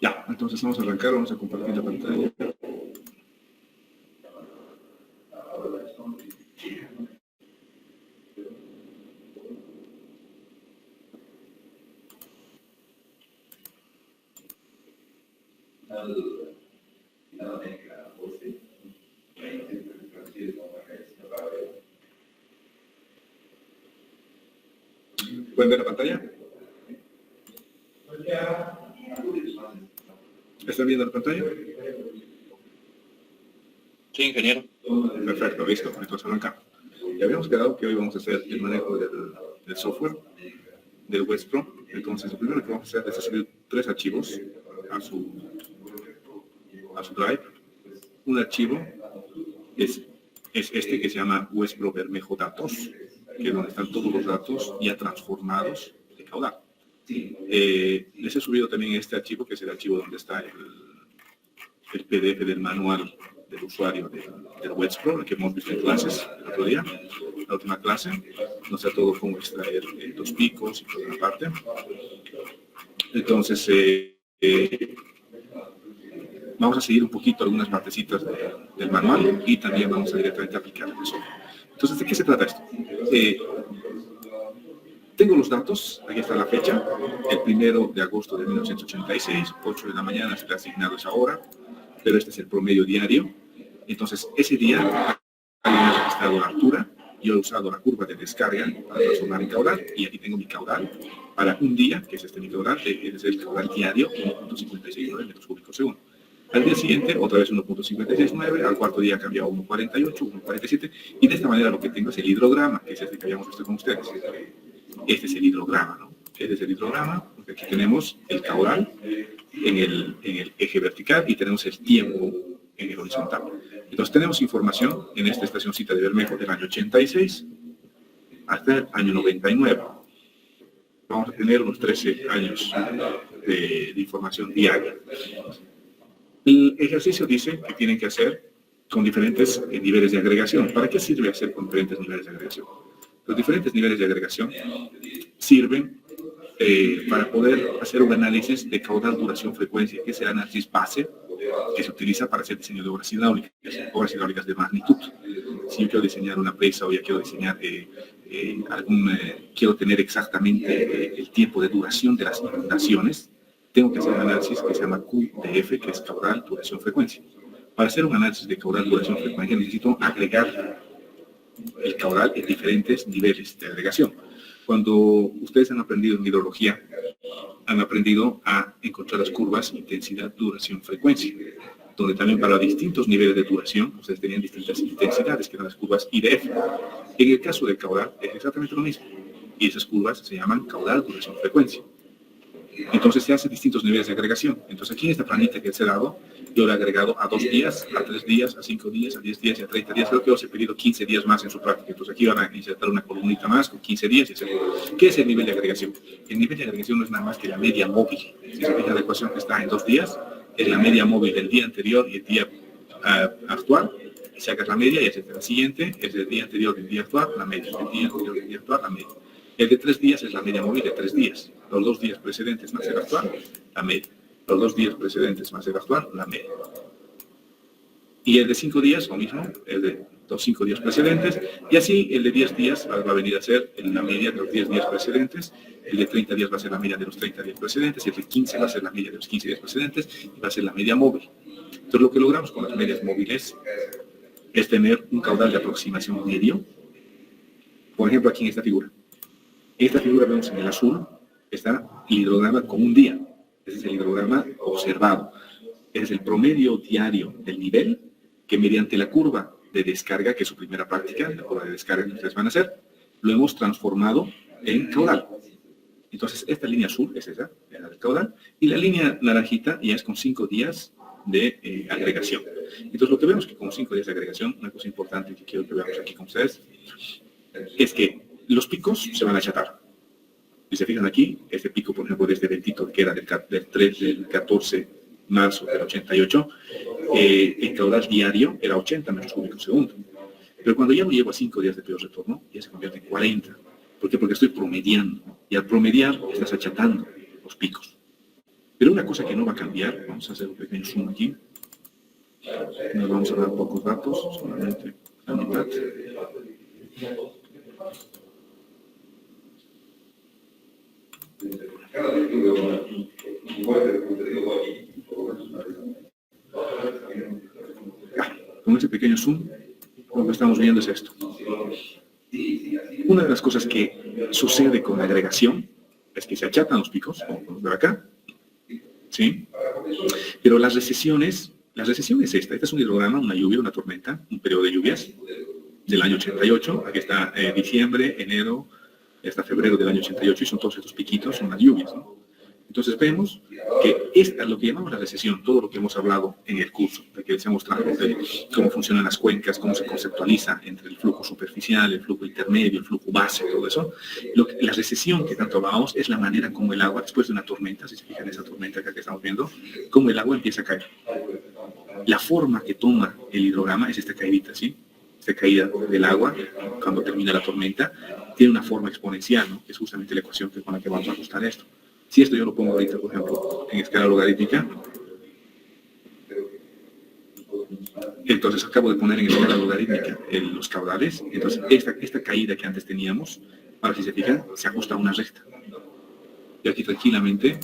Ya, entonces vamos a arrancar, vamos a compartir la pantalla. ¿Pueden ver la pantalla? ¿Están viendo la pantalla? Sí, ingeniero. Perfecto, listo. Entonces arrancamos. Ya habíamos quedado que hoy vamos a hacer el manejo del software, del WebPro. Entonces, lo primero que vamos a hacer es subir 3 archivos a su drive. Un archivo es este que se llama WebPro Bermejo Datos, que es donde están todos los datos ya transformados de caudal. Les he subido también este archivo, que es el archivo donde está el PDF del manual del usuario del WebPro, el que hemos visto en clases el otro día, la última clase. Nos da todo cómo extraer los picos y toda la parte. Entonces, vamos a seguir un poquito algunas partecitas del manual y también vamos a directamente aplicar eso. Entonces, ¿de qué se trata esto? Tengo los datos, aquí está la fecha, el 1 de agosto de 1986, 8 de la mañana, se le ha asignado esa hora, pero este es el promedio diario. Entonces, ese día ha registrado la altura, yo he usado la curva de descarga para transformar en caudal, y aquí tengo mi caudal para un día, que es este mi caudal, es el caudal diario, 1.569 metros cúbicos segundo. Al día siguiente, otra vez 1.569, al cuarto día ha cambiado a 1.48, 1.47, y de esta manera lo que tengo es el hidrograma, que es este que habíamos visto con ustedes. Este es el hidrograma, ¿no? Este es el hidrograma, porque aquí tenemos el caudal en el eje vertical y tenemos el tiempo en el horizontal. Entonces tenemos información en esta estacioncita de Bermejo del año 86 hasta el año 99. Vamos a tener unos 13 años de información diaria. El ejercicio dice que tienen que hacer con diferentes niveles de agregación. ¿Para qué sirve hacer con diferentes niveles de agregación? Los diferentes niveles de agregación sirven para poder hacer un análisis de caudal, duración, frecuencia, que es el análisis base que se utiliza para hacer diseño de obras hidráulicas de magnitud. Si yo quiero diseñar una presa o ya quiero diseñar quiero tener exactamente el tiempo de duración de las inundaciones, tengo que hacer un análisis que se llama QDF, que es caudal, duración, frecuencia. Para hacer un análisis de caudal, duración, frecuencia, necesito agregar el caudal en diferentes niveles de agregación. Cuando ustedes han aprendido en hidrología, han aprendido a encontrar las curvas intensidad, duración, frecuencia, donde también para distintos niveles de duración ustedes tenían distintas intensidades, que eran las curvas IDF. En el caso del caudal es exactamente lo mismo, y esas curvas se llaman caudal, duración, frecuencia. Entonces se hacen distintos niveles de agregación. Entonces aquí en esta planita que les he dado, yo le he agregado a 2 días, a 3 días, a 5 días, a 10 días y a 30 días. Creo que os he pedido 15 días más en su práctica. Entonces aquí van a insertar una columnita más con 15 días, etc. ¿Qué es el nivel de agregación? El nivel de agregación no es nada más que la media móvil. Si se fija la ecuación que está en 2 días, es la media móvil del día anterior y el día actual. Sacas la media y etc. La siguiente es el día anterior del día actual, la media. El día anterior del día actual, la media. El de 3 días es la media móvil de 3 días. Los 2 días precedentes más el actual, la media. Los 2 días precedentes más el actual, la media. Y el de 5 días, lo mismo, el de los 5 días precedentes. Y así el de 10 días va a venir a ser la media de los 10 días precedentes. El de 30 días va a ser la media de los 30 días precedentes. Y el de 15 va a ser la media de los 15 días precedentes. Y va a ser la media móvil. Entonces lo que logramos con las medias móviles es tener un caudal de aproximación medio. Por ejemplo, aquí en esta figura. En esta figura vemos en el azul, está el hidrograma con un día. Ese es el hidrograma observado. Ese es el promedio diario del nivel que mediante la curva de descarga, que es su primera práctica, la curva de descarga que ustedes van a hacer, lo hemos transformado en caudal. Entonces, esta línea azul es esa, la del caudal, y la línea naranjita ya es con 5 días de agregación. Entonces, lo que vemos que con 5 días de agregación, una cosa importante que quiero que veamos aquí con ustedes, es que los picos se van a achatar. Si se fijan aquí, este pico, por ejemplo, de este eventito que era del 14 de marzo del 88, el caudal diario era 80 metros cúbicos segundo. Pero cuando ya lo llevo a 5 días de periodo de retorno, ya se convierte en 40. ¿Por qué? Porque estoy promediando. Y al promediar, estás achatando los picos. Pero una cosa que no va a cambiar, vamos a hacer un pequeño zoom aquí. Nos vamos a dar pocos datos, solamente la mitad. Con ese pequeño zoom, lo que estamos viendo es esto. Una de las cosas que sucede con la agregación es que se achatan los picos, como podemos ver acá, ¿sí? Pero las recesiones esta es un hidrograma, una lluvia, una tormenta, un periodo de lluvias del año 88, aquí está diciembre, enero, hasta febrero del año 88, y son todos estos piquitos, son las lluvias, ¿no? Entonces vemos que esta, lo que llamamos la recesión, todo lo que hemos hablado en el curso, de que les he mostrado de cómo funcionan las cuencas, cómo se conceptualiza entre el flujo superficial, el flujo intermedio, el flujo base, todo eso. La recesión que tanto hablábamos es la manera como el agua, después de una tormenta, si se fijan en esa tormenta acá que estamos viendo, cómo el agua empieza a caer. La forma que toma el hidrograma es esta caidita, ¿sí? Esta caída del agua, cuando termina la tormenta, tiene una forma exponencial, ¿no? Que es justamente la ecuación con la que vamos a ajustar esto. Si esto yo lo pongo ahorita, por ejemplo, en escala logarítmica, entonces acabo de poner en escala logarítmica los caudales, entonces esta caída que antes teníamos, ahora si se fijan, se ajusta a una recta. Y aquí tranquilamente,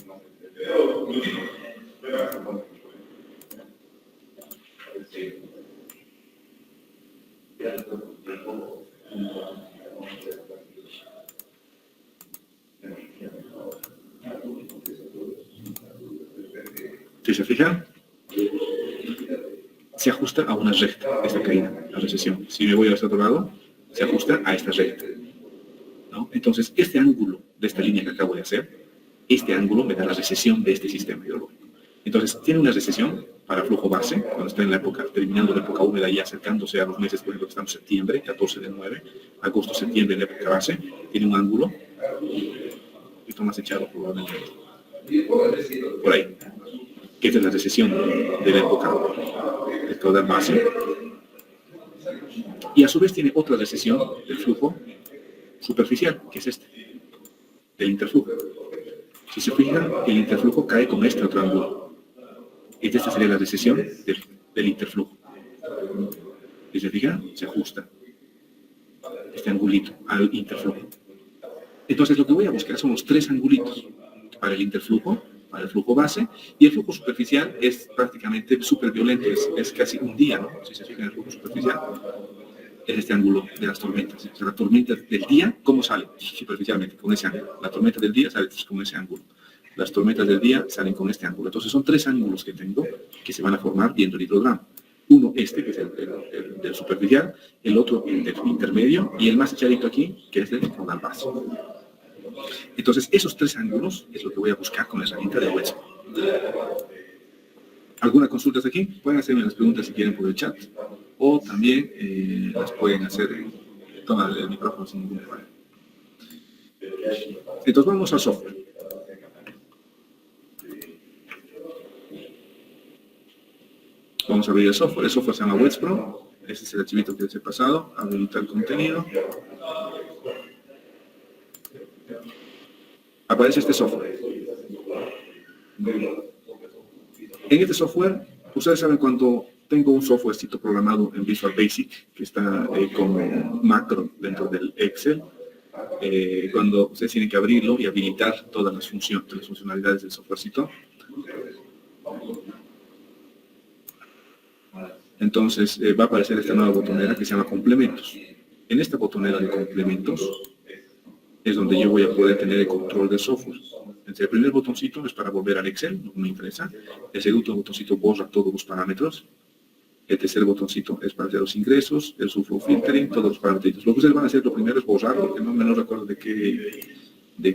si se fijan, se ajusta a una recta esta caída, la recesión. Si me voy a este otro lado, se ajusta a esta recta, ¿no? Entonces, este ángulo de esta línea que acabo de hacer, este ángulo me da la recesión de este sistema hidrológico. Entonces, tiene una recesión para flujo base, cuando está en la época, terminando la época húmeda y acercándose a los meses, por ejemplo, que estamos en septiembre, 14 de 9, agosto, septiembre, en la época base, tiene un ángulo, un poquito más echado probablemente, por ahí, que esta es la recesión de la época del caudal base. Y a su vez tiene otra recesión del flujo superficial, que es este, del interflujo. Si se fijan, el interflujo cae con este otro ángulo. Esta sería la recesión del interflujo. Si se fijan, se ajusta este angulito al interflujo. Entonces lo que voy a buscar son los 3 angulitos para el interflujo, para el flujo base, y el flujo superficial es prácticamente súper violento, es casi un día, ¿no? Si se fijan, el flujo superficial es este ángulo de las tormentas. O sea, la tormenta del día, ¿cómo sale? Superficialmente, con ese ángulo. La tormenta del día sale con ese ángulo. Las tormentas del día salen con este ángulo. Entonces son 3 ángulos que tengo que se van a formar viendo el hidrograma. Uno, que es el del superficial, el otro, el del intermedio, y el más echadito aquí, que es del caudal base. Entonces, esos 3 ángulos es lo que voy a buscar con la herramienta de Westphal. ¿Alguna consulta hasta aquí? Pueden hacerme las preguntas si quieren por el chat, o también las pueden hacer en toma el micrófono sin ningún problema. Entonces, vamos al software. Vamos a abrir el software se llama Westphal. Este es el archivito que les he pasado, habilitar el contenido. Aparece este software. En este software, ustedes saben cuando tengo un softwarecito programado en Visual Basic, que está como macro dentro del Excel, cuando ustedes tienen que abrirlo y habilitar todas las funcionalidades del softwarecito. Entonces va a aparecer esta nueva botonera que se llama complementos. En esta botonera de complementos es donde yo voy a poder tener el control del software. Entonces, el primer botoncito es para volver al Excel, no me interesa. El segundo botoncito borra todos los parámetros. El tercer botoncito es para hacer los ingresos, el subflow filtering, todos los parámetros. Lo que ustedes van a hacer lo primero es borrar, porque no recuerdo de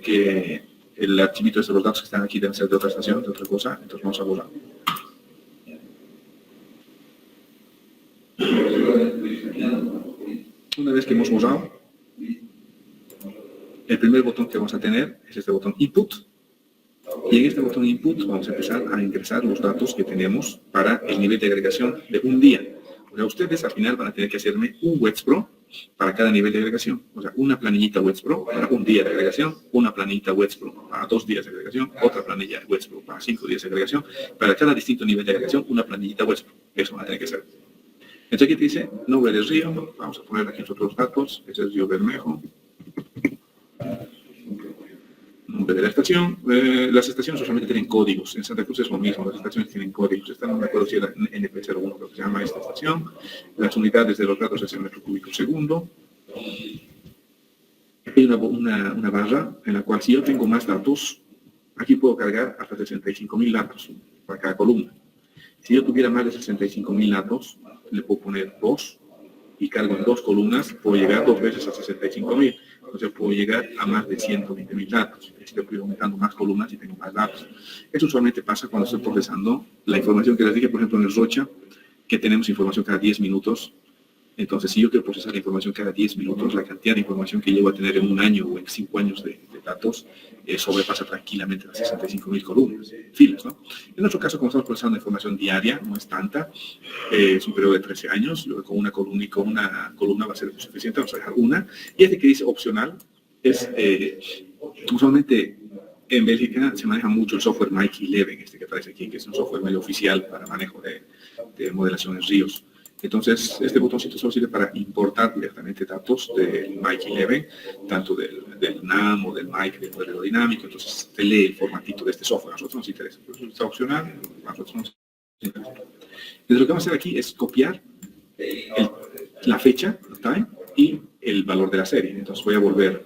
que el archivito de los datos que están aquí deben ser de otra estación, de otra cosa. Entonces vamos a borrar. Una vez que hemos borrado, el primer botón que vamos a tener es este botón Input. Y en este botón Input vamos a empezar a ingresar los datos que tenemos para el nivel de agregación de un día. O sea, ustedes al final van a tener que hacerme un WebSpro para cada nivel de agregación. O sea, una planillita WebSpro para un día de agregación, una planillita WebSpro para 2 días de agregación, otra planilla WebSpro para 5 días de agregación. Para cada distinto nivel de agregación, una planillita WebSpro. Eso van a tener que hacer. Entonces aquí te dice nombre del río. Vamos a poner aquí otros datos. Este es el río Bermejo. Nombre de la estación. Las estaciones usualmente tienen códigos. En Santa Cruz es lo mismo, las estaciones tienen códigos. Esta no me acuerdo si era NP01, creo que se llama esta estación. Las unidades de los datos es el metro cúbico segundo. Hay una barra en la cual si yo tengo más datos, aquí puedo cargar hasta 65.000 datos para cada columna. Si yo tuviera más de 65.000 datos, le puedo poner 2 y cargo en 2 columnas, puedo llegar 2 veces a 65.000. Entonces puedo llegar a más de 120.000 datos. Estoy aumentando más columnas y tengo más datos. Eso usualmente pasa cuando estoy procesando la información que les dije, por ejemplo, en el Rocha, que tenemos información cada 10 minutos. Entonces, si yo quiero procesar la información cada 10 minutos, la cantidad de información que llego a tener en un año o en 5 años de datos sobrepasa tranquilamente las 65.000 columnas, filas, ¿no? En nuestro caso, como estamos procesando información diaria, no es tanta, es un periodo de 13 años, yo con una columna va a ser suficiente, vamos a dejar una. Y este que dice opcional es, usualmente en Bélgica se maneja mucho el software Mike 11, este que aparece aquí, que es un software medio oficial para manejo de modelación en ríos. Entonces, este botoncito solo sirve para importar directamente datos del Mike 11, tanto del NAM o del Mike del modelo dinámico. Entonces, te lee el formatito de este software. A nosotros nos interesa. Eso está opcional, a nosotros nos interesa. Entonces, lo que vamos a hacer aquí es copiar la fecha, time, y el valor de la serie. Entonces, voy a volver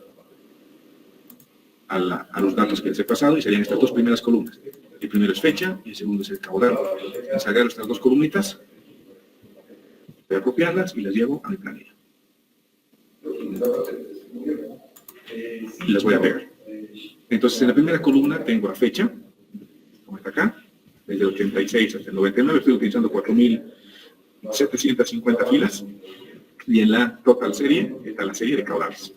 a los datos que les he pasado y serían estas 2 primeras columnas. El primero es fecha y el segundo es el caudal. Entonces, agarro estas 2 columnitas. Voy a copiarlas y las llevo a mi planilla. Y las voy a pegar. Entonces, en la primera columna tengo la fecha, como está acá, desde el 86 hasta el 99, estoy utilizando 4.750 filas. Y en la total serie está la serie de caudales.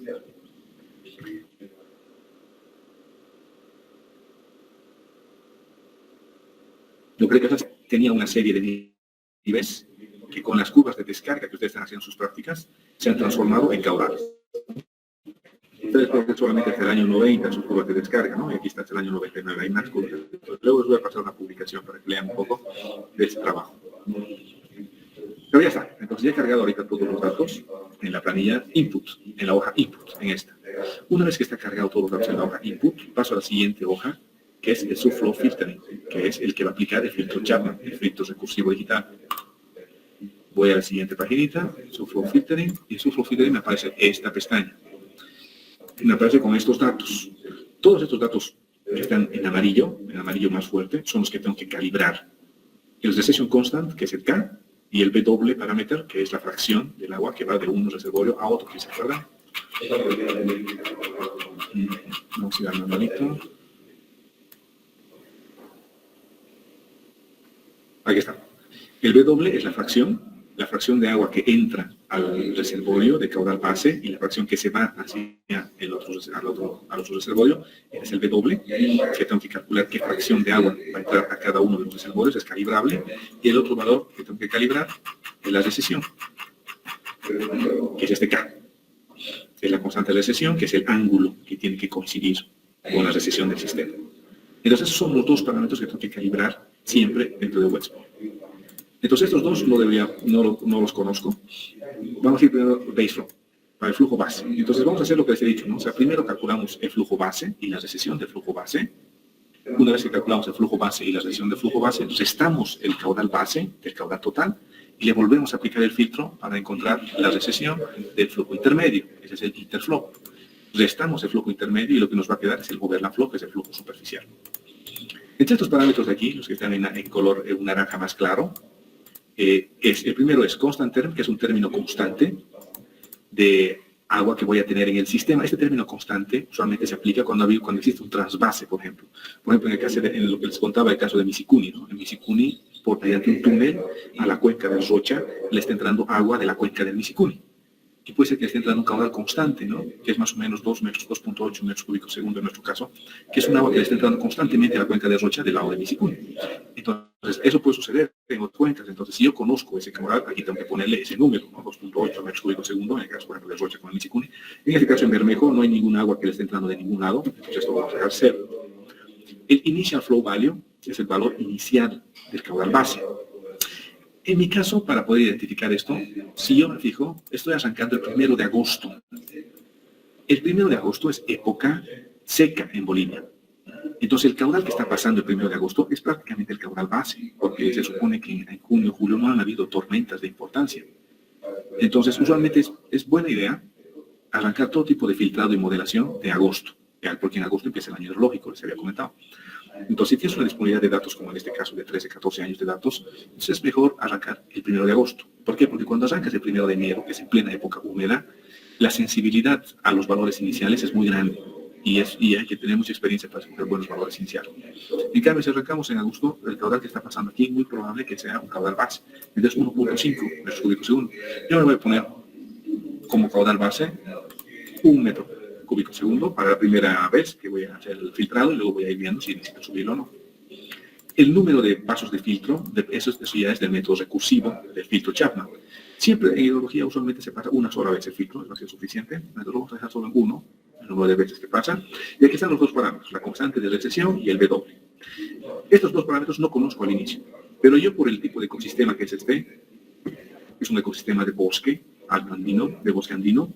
Yo creo que tenía una serie de niveles que con las curvas de descarga que ustedes están haciendo en sus prácticas se han transformado en caudales. Ustedes pueden solamente hasta el año 90 sus curvas de descarga, ¿no? Y aquí está hasta el año 99, hay más curvas. Luego les voy a pasar una publicación para que lean un poco de ese trabajo. Pero ya está. Entonces ya he cargado ahorita todos los datos en la planilla input, en la hoja input, en esta. Una vez que está cargado todos los datos en la hoja input, paso a la siguiente hoja, que es el subflow filtering, que es el que va a aplicar el filtro Chapman, el filtro recursivo digital. Voy a la siguiente paginita, subflow filtering, y en subflow filtering me aparece esta pestaña. Me aparece con estos datos. Todos estos datos que están en amarillo más fuerte, son los que tengo que calibrar. El recession constant, que es el K, y el W parameter, que es la fracción del agua que va de un reservorio a otro, que se acuerdan. Vamos a ir al manualito. Aquí está. El W es la fracción de agua que entra al reservorio de caudal base y la fracción que se va hacia al otro reservorio es el W, que tengo que calcular qué fracción de agua va a entrar a cada uno de los reservorios, es calibrable, y el otro valor que tengo que calibrar es la recesión, que es este K. Es la constante de recesión, que es el ángulo que tiene que coincidir con la recesión del sistema. Entonces, esos son los 2 parámetros que tengo que calibrar siempre dentro de WebSpro. Entonces, estos 2 no los conozco. Vamos a ir primero base flow, para el flujo base. Entonces, vamos a hacer lo que les he dicho, ¿no? O sea, primero calculamos el flujo base y la recesión del flujo base. Una vez que calculamos el flujo base y la recesión del flujo base, restamos el caudal base del caudal total y le volvemos a aplicar el filtro para encontrar la recesión del flujo intermedio. Ese es el interflow. Restamos el flujo intermedio y lo que nos va a quedar es el overlap flow, que es el flujo superficial. Entre estos parámetros de aquí, los que están en color un naranja más claro, el primero es constant term, que es un término constante de agua que voy a tener en el sistema. Este término constante usualmente se aplica cuando existe un trasvase, por ejemplo. Por ejemplo, en lo que les contaba, el caso de Misikuni, ¿no? En Misikuni, mediante un túnel a la cuenca del Rocha, le está entrando agua de la cuenca del Misikuni. Y puede ser que esté entrando un caudal constante, ¿no? Que es más o menos 2.8 metros cúbicos segundo en nuestro caso, que es un agua que le está entrando constantemente a la cuenca de Rocha del lado de Misikuni. Entonces, Entonces, eso puede suceder en otras cuencas. Entonces, si yo conozco ese caudal, aquí tengo que ponerle ese número, ¿no? 2.8 metros cúbicos segundo, en el caso, por ejemplo, de Rocha con el Michicune. En este caso, en Bermejo, no hay ningún agua que le esté entrando de ningún lado, entonces esto lo vamos a dejar cero. El initial flow value es el valor inicial del caudal base. En mi caso, para poder identificar esto, si yo me fijo, estoy arrancando el 1 de agosto. El 1 de agosto es época seca en Bolivia. Entonces, el caudal que está pasando el 1 de agosto es prácticamente el caudal base, porque se supone que en junio, julio no han habido tormentas de importancia. Entonces, usualmente es buena idea arrancar todo tipo de filtrado y modelación de agosto, porque en agosto empieza el año hidrológico, les había comentado. Entonces, si tienes una disponibilidad de datos, como en este caso de 13, 14 años de datos, entonces es mejor arrancar el 1 de agosto. ¿Por qué? Porque cuando arrancas el 1 de enero, que es en plena época húmeda, la sensibilidad a los valores iniciales es muy grande. Y hay que tener mucha experiencia para escoger buenos valores iniciales. En cambio, si arrancamos en agosto, el caudal que está pasando aquí es muy probable que sea un caudal base. Entonces, 1.5 metros cúbicos segundo. Yo me voy a poner como caudal base 1 metro cúbico segundo para la primera vez que voy a hacer el filtrado y luego voy a ir viendo si necesito subirlo o no. El número de pasos de filtro, eso ya es del método recursivo del filtro Chapman. Siempre en hidrología usualmente se pasa una sola vez el filtro, es demasiado suficiente. Entonces lo vamos a dejar solo en uno, el número de veces que pasa. Y aquí están los dos parámetros, la constante de recesión y el W. Estos dos parámetros no conozco al inicio, pero yo por el tipo de ecosistema que es este, es un ecosistema de bosque andino, de bosque andino,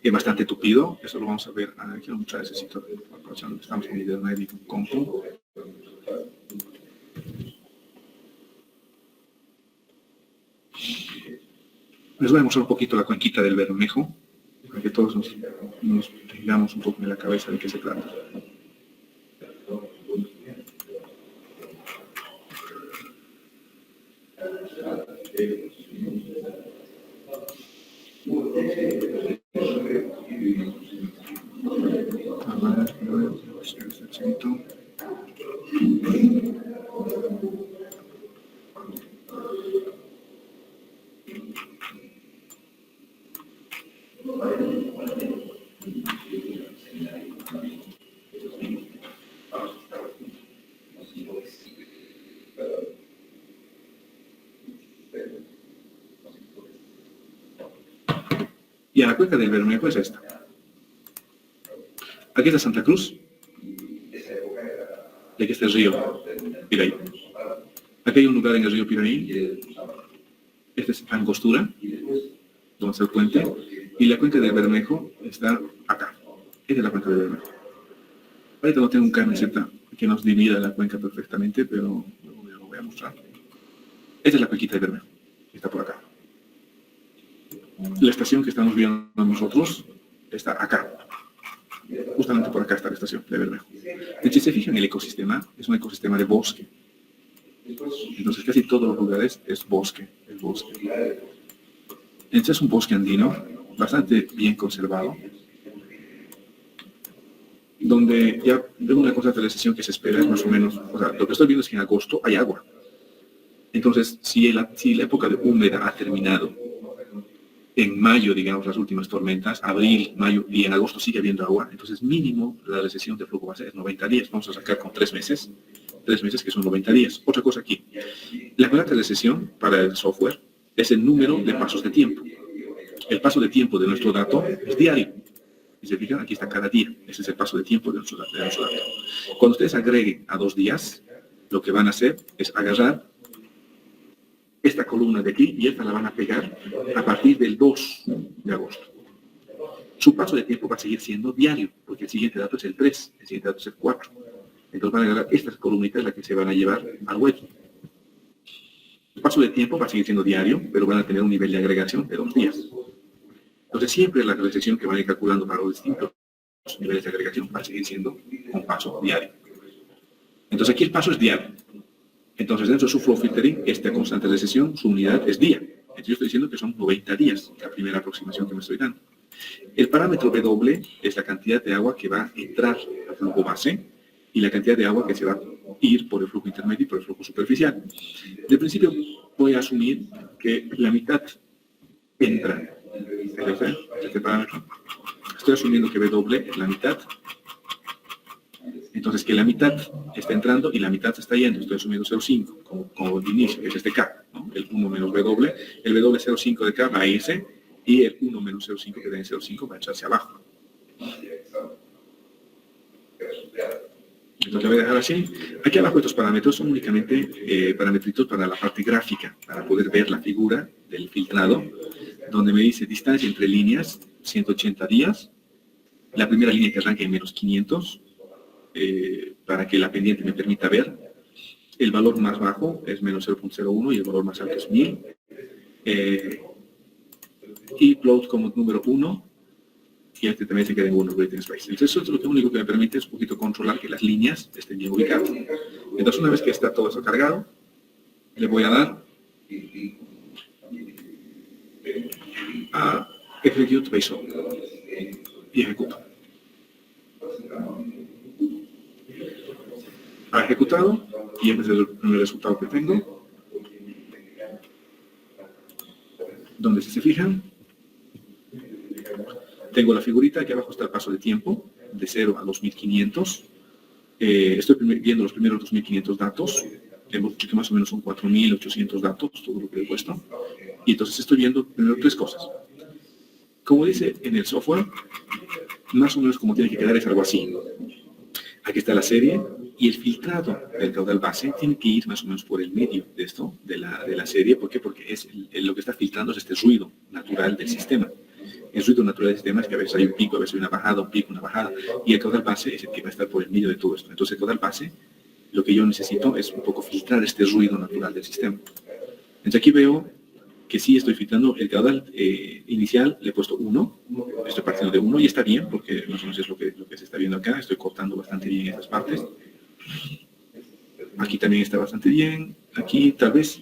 es bastante tupido. Eso lo vamos a ver. Quiero mostrar ese sitio, aprovechando que estamos con Internet y con compu. Les voy a mostrar un poquito la cuenquita del Bermejo, para que todos nos tengamos un poco en la cabeza de qué se trata. Y a la cuenca del Bermejo es esta. Aquí está Santa Cruz. Y aquí está el río Piraí. Aquí hay un lugar en el río Piraí. Esta es Angostura, donde está el puente. Y la cuenca del Bermejo está acá. Esta es la cuenca del Bermejo. Ahorita no tengo un camiseta que nos divida la cuenca perfectamente, pero luego lo voy a mostrar. Esta es la cuenquita del Bermejo. Está por acá. La estación que estamos viendo nosotros está acá. Justamente por acá está la estación de Bermejo. Si se fijan en el ecosistema, es un ecosistema de bosque. Entonces casi todos los lugares es bosque, Este es un bosque andino, bastante bien conservado, donde ya de una constante de recesión que se espera es más o menos, o sea, lo que estoy viendo es que en agosto hay agua. Entonces, si la época de húmeda ha terminado, en mayo, digamos, las últimas tormentas, abril, mayo, y en agosto sigue habiendo agua, entonces mínimo la recesión de flujo base es 90 días. Vamos a sacar con 3 meses que son 90 días. Otra cosa aquí, la constante de recesión para el software es el número de pasos de tiempo. El paso de tiempo de nuestro dato es diario. Y se fijan, aquí está cada día. Ese es el paso de tiempo de nuestro dato. Cuando ustedes agreguen a 2 días, lo que van a hacer es agarrar esta columna de aquí y esta la van a pegar a partir del 2 de agosto. Su paso de tiempo va a seguir siendo diario, porque el siguiente dato es el 3, el siguiente dato es el 4. Entonces van a agarrar estas columnitas, las que se van a llevar al web. El paso de tiempo va a seguir siendo diario, pero van a tener un nivel de agregación de 2 días. Entonces siempre la recesión que van a ir calculando para los distintos niveles de agregación va a seguir siendo un paso diario. Entonces aquí el paso es diario. Entonces, dentro de su flow filtering, esta constante de recesión, su unidad es día. Entonces, yo estoy diciendo que son 90 días, la primera aproximación que me estoy dando. El parámetro W es la cantidad de agua que va a entrar al flujo base y la cantidad de agua que se va a ir por el flujo intermedio y por el flujo superficial. De principio, voy a asumir que la mitad entra. Este parámetro. Estoy asumiendo que W es la mitad. Entonces, que la mitad está entrando y la mitad se está yendo. Estoy asumiendo 0,5 como de inicio, que es este K, ¿no? El 1 menos W. El W 0,5 de K va a irse y el 1 menos 0,5 que da en 0,5 va a echarse abajo. Entonces lo voy a dejar así. Aquí abajo estos parámetros son únicamente parametritos para la parte gráfica, para poder ver la figura del filtrado, donde me dice distancia entre líneas, 180 días. La primera línea que arranca en menos 500, para que la pendiente me permita ver. El valor más bajo es menos 0,01 y el valor más alto es 1000. Y plot como número 1. Y este también se queda en 1, Rating Space. Entonces, eso es lo único que me permite es un poquito controlar que las líneas estén bien ubicadas. Entonces, una vez que está todo eso cargado, le voy a dar a Execute Base On y ejecuto. Ha ejecutado y este es el primer resultado que tengo. Donde si se fijan, tengo la figurita, aquí abajo está el paso de tiempo, de 0 a 2500. Estoy viendo los primeros 2500 datos, hemos dicho que más o menos son 4800 datos, todo lo que he puesto. Y entonces estoy viendo primero tres cosas. Como dice en el software, más o menos como tiene que quedar es algo así. Aquí está la serie y el filtrado del caudal base tiene que ir más o menos por el medio de esto, de la serie. ¿Por qué? Porque es lo que está filtrando es este ruido natural del sistema. El ruido natural del sistema es que a veces hay un pico, a veces hay una bajada, un pico, una bajada. Y el caudal base es el que va a estar por el medio de todo esto. Entonces el caudal base, lo que yo necesito es un poco filtrar este ruido natural del sistema. Entonces aquí veo que sí estoy filtrando el caudal inicial, le he puesto 1, estoy partiendo de 1 y está bien, porque más o menos es lo que se está viendo acá, estoy cortando bastante bien esas partes. Aquí también está bastante bien, aquí tal vez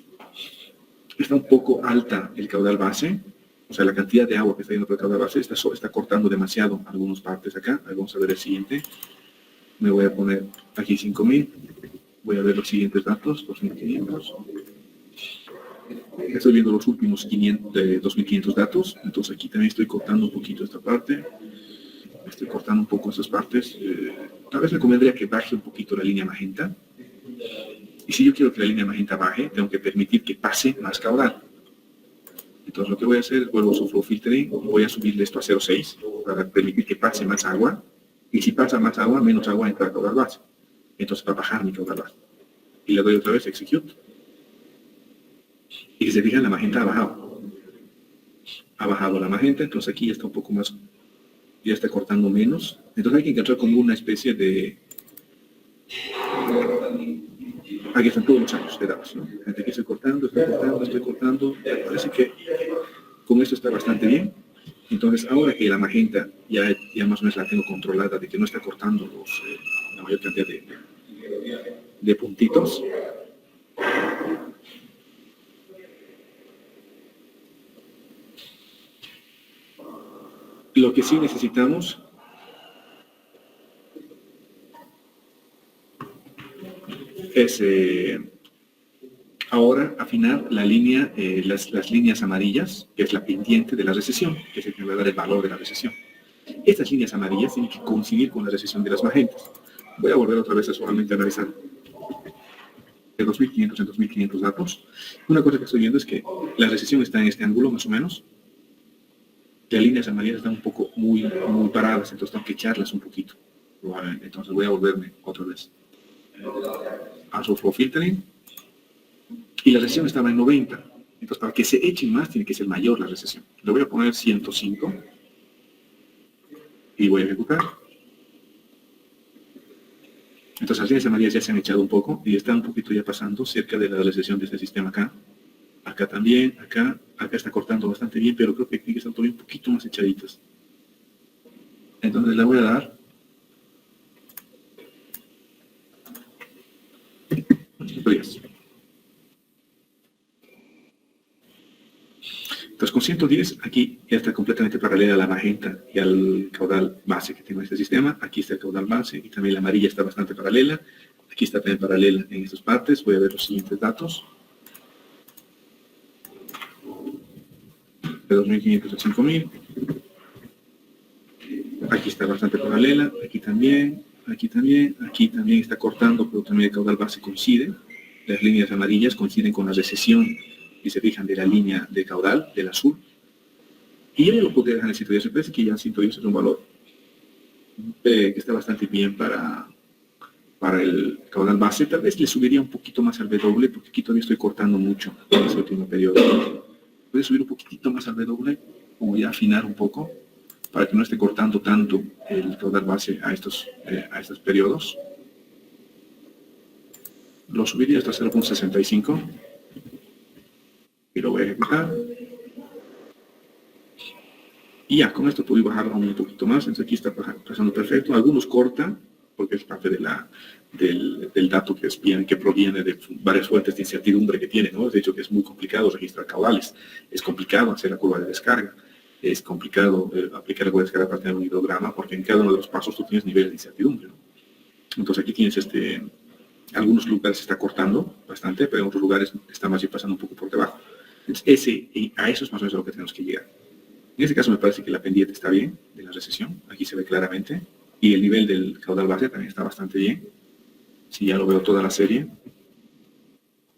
está un poco alta el caudal base, o sea, la cantidad de agua que está yendo por el caudal base está cortando demasiado algunas partes acá. Vamos a ver el siguiente. Me voy a poner aquí 5000, voy a ver los siguientes datos, 2500. Estoy viendo los últimos 2500 datos, entonces aquí también estoy cortando un poquito esta parte, estoy cortando un poco estas partes. Tal vez me convendría que baje un poquito la línea magenta, y si yo quiero que la línea magenta baje, tengo que permitir que pase más caudal. Entonces lo que voy a hacer es vuelvo a su flow filtering, voy a subirle esto a 0,6 para permitir que pase más agua, y si pasa más agua, menos agua entra al caudal base. Entonces va a bajar mi caudal base. Y le doy otra vez Execute. Y si se fijan, la magenta ha bajado. Ha bajado la magenta, entonces aquí ya está un poco más, ya está cortando menos. Entonces hay que encontrar como una especie de... Aquí están todos los años de datos, ¿no? Aquí estoy cortando, estoy cortando. Me parece que con esto está bastante bien. Entonces ahora que la magenta ya más o menos la tengo controlada, de que no está cortando la mayor cantidad de puntitos, lo que sí necesitamos es ahora afinar la línea, las líneas amarillas, que es la pendiente de la recesión, que es el que va a dar el valor de la recesión. Estas líneas amarillas tienen que coincidir con la recesión de las magentas. Voy a volver otra vez a solamente analizar de 2500 en 2500 datos. Una cosa que estoy viendo es que la recesión está en este ángulo más o menos. Las líneas amarillas están un poco muy paradas, entonces tengo que echarlas un poquito. Entonces voy a volverme otra vez a su flow filtering. Y la recesión estaba en 90. Entonces para que se echen más tiene que ser mayor la recesión. Le voy a poner 105. Y voy a ejecutar. Entonces las líneas amarillas ya se han echado un poco y están un poquito ya pasando cerca de la recesión de este sistema acá. Acá también, acá está cortando bastante bien, pero creo que tiene que estar todavía un poquito más echaditas. Entonces le voy a dar frías. Entonces con 110 aquí ya está completamente paralela a la magenta y al caudal base que tengo en este sistema. Aquí está el caudal base y también la amarilla está bastante paralela. Aquí está también paralela en estas partes. Voy a ver los siguientes datos. De 2500 a 5000. Aquí está bastante paralela, aquí también. aquí también está cortando, pero también el caudal base coincide. Las líneas amarillas coinciden con la recesión, si se fijan, de la línea de caudal, del azul. Y yo ya lo podría dejar en 110. Me parece que ya 110 es un valor que está bastante bien para el caudal base. Tal vez le subiría un poquito más al W, porque aquí todavía estoy cortando mucho en ese último periodo. Puede subir un poquitito más al W, como ya afinar un poco, para que no esté cortando tanto el caudal base a estos periodos. Lo subiría hasta 0.65 y lo voy a ejecutar. Y ya, con esto puedo bajar un poquito más. Entonces aquí está pasando perfecto. Algunos cortan, porque es parte del dato que proviene de varias fuentes de incertidumbre que tiene, ¿no? De hecho, que es muy complicado registrar caudales. Es complicado hacer la curva de descarga. Es complicado aplicar la curva de descarga para tener un hidrograma, porque en cada uno de los pasos tú tienes niveles de incertidumbre, ¿no? Entonces aquí tienes algunos lugares se está cortando bastante, pero en otros lugares está más bien pasando un poco por debajo. Entonces a eso es más o menos a lo que tenemos que llegar. En este caso me parece que la pendiente está bien de la recesión, aquí se ve claramente, y el nivel del caudal base también está bastante bien. Si ya lo veo toda la serie,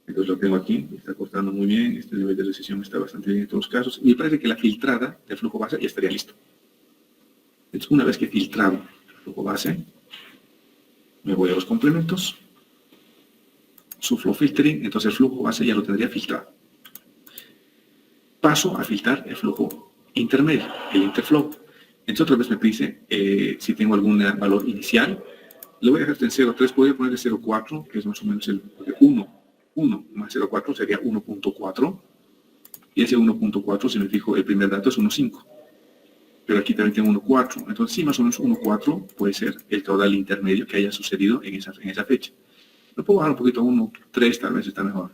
entonces lo tengo aquí, está cortando muy bien, este nivel de recesión está bastante bien en todos los casos. Y me parece que la filtrada del flujo base ya estaría listo. Entonces, una vez que he filtrado el flujo base, me voy a los complementos, su flow filtering, entonces el flujo base ya lo tendría filtrado. Paso a filtrar el flujo intermedio, el interflow. Entonces otra vez me dice si tengo algún valor inicial. Lo voy a dejar en 0.3, podría ponerle 0.4, que es más o menos el 1 más 0.4 sería 1.4. Y ese 1.4, si me fijo, el primer dato es 1.5. Pero aquí también tengo 1.4. Entonces sí, más o menos 1.4 puede ser el caudal intermedio que haya sucedido en esa fecha. Lo puedo bajar un poquito a 1.3, tal vez está mejor.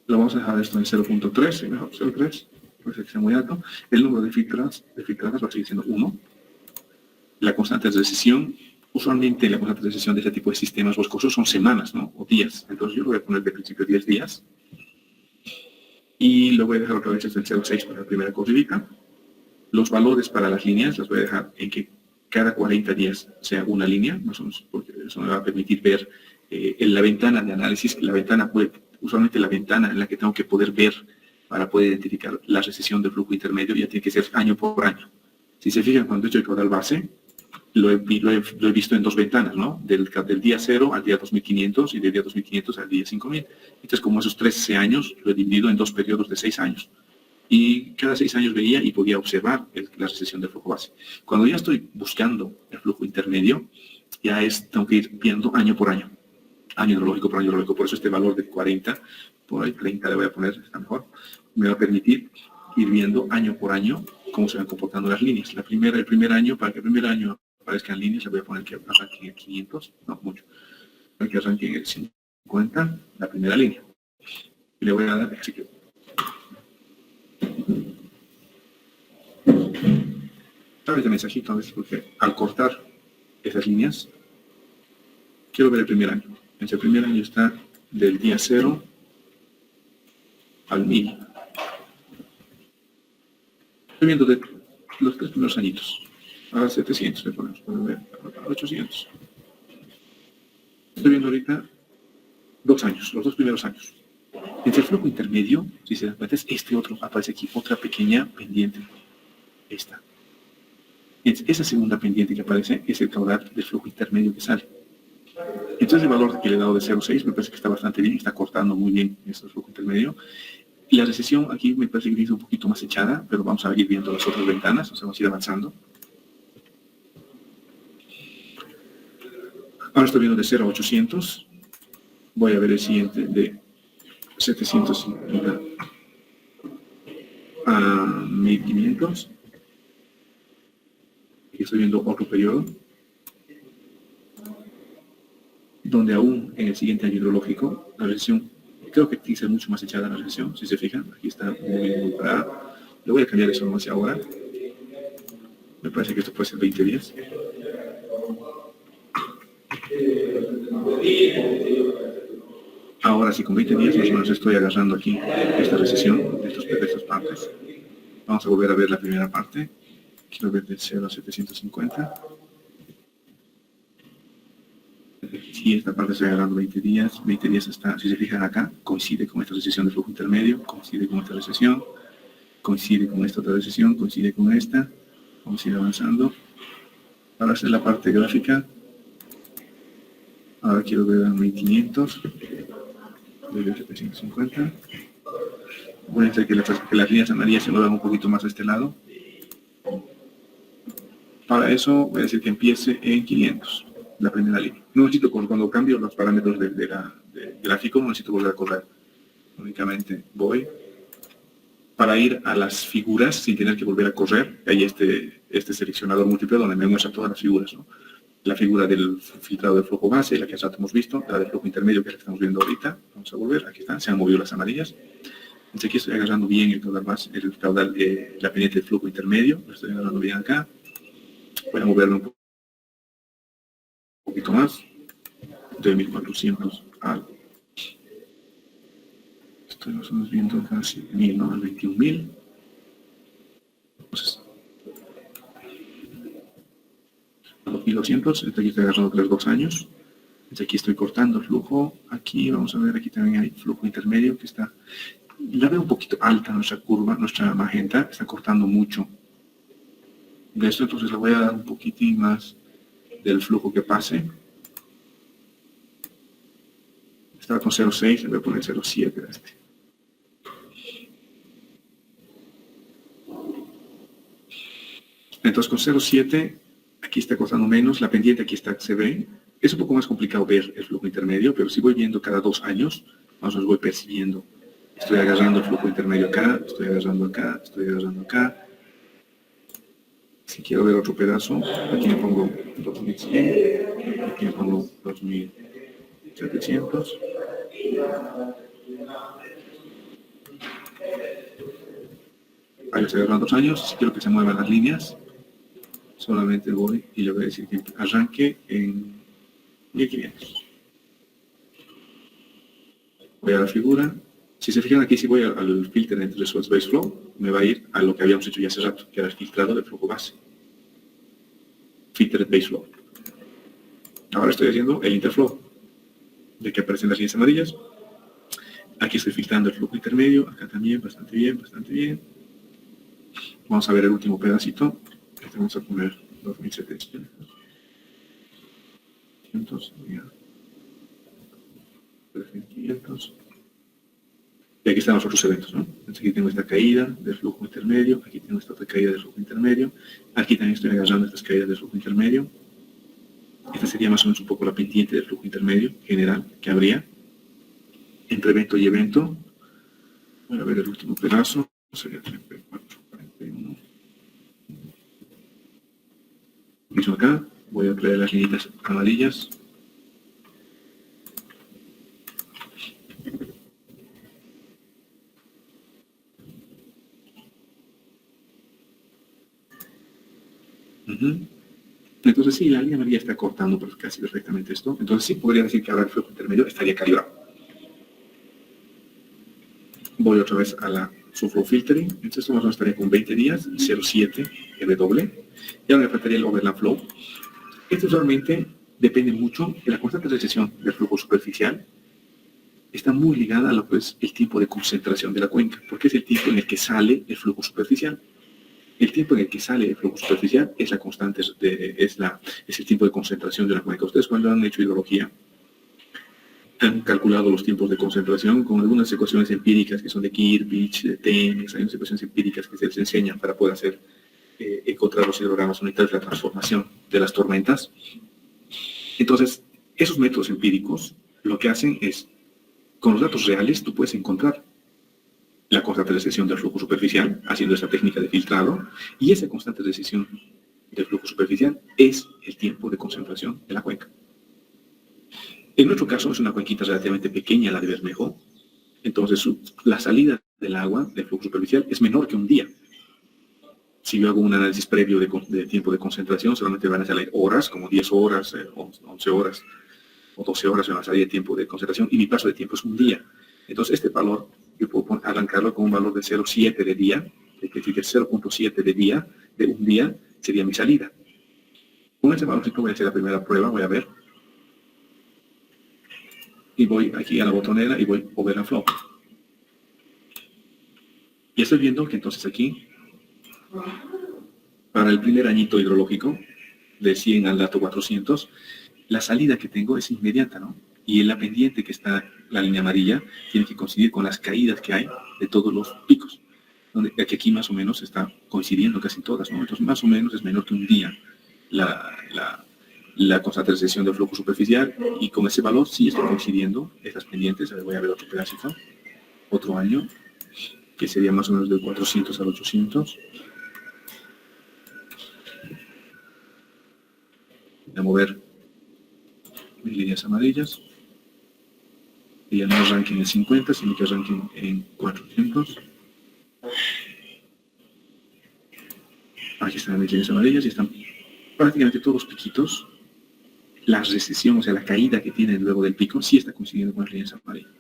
Lo vamos a dejar esto en 0.3, mejor 0.3, puede ser que sea muy alto. El número de filtradas va a seguir siendo 1. La constante de recesión, usualmente la constante de recesión de este tipo de sistemas boscosos son semanas, ¿no? O días. Entonces yo lo voy a poner de principio 10 días. Y lo voy a dejar otra vez en 0.6 para la primera corridita. Los valores para las líneas las voy a dejar en que cada 40 días sea una línea, más o menos, porque eso me va a permitir ver en la ventana de análisis, usualmente la ventana en la que tengo que poder ver para poder identificar la recesión del flujo intermedio ya tiene que ser año por año. Si se fijan, cuando he hecho el caudal base, lo he visto en dos ventanas, ¿no? Del día 0 al día 2500 y del día 2500 al día 5000. Entonces, como esos 13 años, lo he dividido en dos periodos de 6 años. Y cada 6 años veía y podía observar la recesión del flujo base. Cuando ya estoy buscando el flujo intermedio, tengo que ir viendo año por año. Año hidrológico por año hidrológico. Por eso este valor de 40, por ahí 30 le voy a poner, está mejor. Me va a permitir ir viendo año por año cómo se van comportando las líneas. El primer año, para que el primer año aparezcan líneas, le voy a poner que arranque en 500, no mucho. Para que arranque en el 50, la primera línea. Y le voy a dar execute. Tal vez de mensajito a veces, porque al cortar esas líneas, quiero ver el primer año. El primer año está del día 0 al 1000. Estoy viendo de los 3 primeros añitos. A 700 le ponemos, pueden ver, a 800. Estoy viendo ahorita 2 años, los 2 primeros años. Entre el flujo intermedio, si se dan cuenta, es este otro, aparece aquí otra pequeña pendiente. Esta. Esa segunda pendiente que aparece es el caudal del flujo intermedio que sale. Entonces el valor que le he dado de 0.6 me parece que está bastante bien, está cortando muy bien este flujo intermedio. Y la recesión aquí me parece que está un poquito más echada, pero vamos a ir viendo las otras ventanas, o sea, vamos a ir avanzando. Ahora estoy viendo de 0 a 800. Voy a ver el siguiente de 750 a 1500. Y estoy viendo otro periodo, donde aún en el siguiente año hidrológico, la recesión, creo que tiene que ser mucho más echada la recesión, si se fijan, aquí está muy parada. Le voy a cambiar eso hacia ahora. Me parece que esto puede ser 20 días. Ahora sí, con 20 días más o menos estoy agarrando aquí esta recesión de estas partes. Vamos a volver a ver la primera parte. Quiero ver del 0 a 750. Si esta parte está agarrando 20 días está, si se fijan acá, coincide con esta recesión de flujo intermedio, coincide con esta recesión, coincide con esta otra recesión, coincide con esta. Vamos a ir avanzando. Para hacer la parte gráfica, ahora quiero ver a 1500, de 750. Voy a hacer que las líneas amarillas se muevan un poquito más a este lado. Para eso voy a decir que empiece en 500, la primera línea. No necesito, cuando cambio los parámetros del gráfico, no necesito volver a correr. Únicamente voy para ir a las figuras sin tener que volver a correr. Hay este seleccionador múltiple donde me muestra todas las figuras, ¿no? La figura del filtrado de flujo base, la que ya hemos visto, la del flujo intermedio, que es la que estamos viendo ahorita. Vamos a volver, aquí están, se han movido las amarillas. Entonces aquí estoy agarrando bien el caudal base, la pendiente del flujo intermedio, lo estoy agarrando bien acá. Voy a moverlo un poquito más, de 1400 al... Estoy más o menos viendo casi 1000, ¿no? Al 21.000. Entonces, a 2200, aquí estoy agarrando 2 años. Entonces aquí estoy cortando el flujo. Aquí vamos a ver, aquí también hay flujo intermedio que está... La veo un poquito alta nuestra curva, nuestra magenta, está cortando mucho de esto, entonces le voy a dar un poquitín más del flujo que pase. Estaba con 0.6, le voy a poner 0.7 a este. Entonces con 0.7, aquí está cortando menos, la pendiente aquí está, se ve. Es un poco más complicado ver el flujo intermedio, pero si voy viendo cada 2 años, más o menos voy percibiendo. Estoy agarrando el flujo intermedio acá, estoy agarrando acá, estoy agarrando acá. Si quiero ver otro pedazo, aquí me pongo 2100, aquí me pongo 2700. Ahí estoy agarrando 2 años. Si quiero que se muevan las líneas, solamente voy y le voy a decir que arranque en 1500. Voy a la figura. Si se fijan aquí, si voy al filter entre Results Base Flow, me va a ir a lo que habíamos hecho ya hace rato, que era el filtrado del flujo base. Filter Base Flow. Ahora estoy haciendo el interflow, de que aparecen las líneas amarillas. Aquí estoy filtrando el flujo intermedio, acá también, bastante bien, bastante bien. Vamos a ver el último pedacito. Este vamos a poner 2700. 3500. Y aquí están los otros eventos, ¿no? Entonces aquí tengo esta caída del flujo intermedio, aquí tengo esta otra caída del flujo intermedio, aquí también estoy agarrando estas caídas del flujo intermedio. Esta sería más o menos un poco la pendiente del flujo intermedio general que habría entre evento y evento. Voy a ver el último pedazo, sería 34, 41. Mismo acá, voy a traer las líneas amarillas. Entonces sí, la línea amarilla está cortando casi perfectamente esto. Entonces sí podría decir que ahora el flujo intermedio estaría calibrado. Voy otra vez a su flow filtering. Entonces esto más o menos estaría con 20 días y 0.7 W. Y ahora me faltaría el overlap flow. Esto usualmente depende mucho de la constante recesión del flujo superficial. Está muy ligada a lo que es el tiempo de concentración de la cuenca, porque es el tiempo en el que sale el flujo superficial. El tiempo en el que sale el flujo superficial es la constante, es el tiempo de concentración de la cuenca. Ustedes cuando han hecho hidrología han calculado los tiempos de concentración con algunas ecuaciones empíricas que son de Kirchhoff, de Thames, hay unas ecuaciones empíricas que se les enseñan para poder encontrar los hidrogramas unitarios de la transformación de las tormentas. Entonces, esos métodos empíricos lo que hacen es, con los datos reales, tú puedes encontrar la constante recesión del flujo superficial, haciendo esta técnica de filtrado, y esa constante recesión del flujo superficial es el tiempo de concentración de la cuenca. En nuestro caso es una cuenquita relativamente pequeña, la de Bermejo, entonces la salida del agua del flujo superficial es menor que un día. Si yo hago un análisis previo de tiempo de concentración, solamente van a salir horas, como 10 horas, 11 horas o 12 horas en la salida de tiempo de concentración, y mi paso de tiempo es un día. Entonces este valor yo puedo arrancarlo con un valor de 0.7 de día, es decir, 0.7 de día, de un día sería mi salida. Con ese valorcito voy a hacer la primera prueba, voy a ver. Y voy aquí a la botonera y voy a over and flow. Y estoy viendo que entonces aquí, para el primer añito hidrológico, de 100 al dato 400, la salida que tengo es inmediata, ¿no? Y en la pendiente que está la línea amarilla tiene que coincidir con las caídas que hay de todos los picos, donde que aquí más o menos está coincidiendo casi todas, ¿no? Entonces más o menos es menor que un día la concentración de flujo superficial, y con ese valor sí estoy coincidiendo estas pendientes. A ver, voy a ver otro pedacito, otro año, que sería más o menos del 400 al 800. Voy a mover mis líneas amarillas. Y ya no arranquen en 50, sino que arranquen en 400. Aquí están mis líneas amarillas y están prácticamente todos los piquitos. La recesión, o sea, la caída que tienen luego del pico, sí está coincidiendo con las líneas amarillas.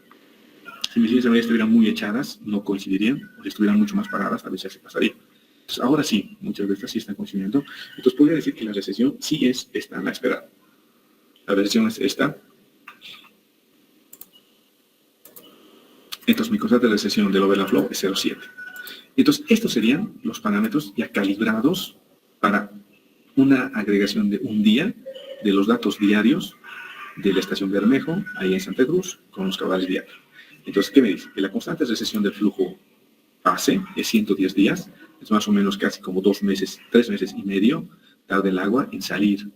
Si mis líneas amarillas estuvieran muy echadas, no coincidirían, o si estuvieran mucho más paradas, tal vez ya se pasaría. Entonces, ahora sí, muchas de estas sí están coincidiendo. Entonces, podría decir que la recesión sí es esta, la esperada. La recesión es esta. Entonces, mi constante de recesión del over and flow es 0,7. Entonces, estos serían los parámetros ya calibrados para una agregación de un día de los datos diarios de la estación Bermejo, ahí en Santa Cruz, con los caudales diarios. Entonces, ¿qué me dice? Que la constante de recesión del flujo base es 110 días, es más o menos casi como 2 meses, 3 meses y medio, tarda el agua en salir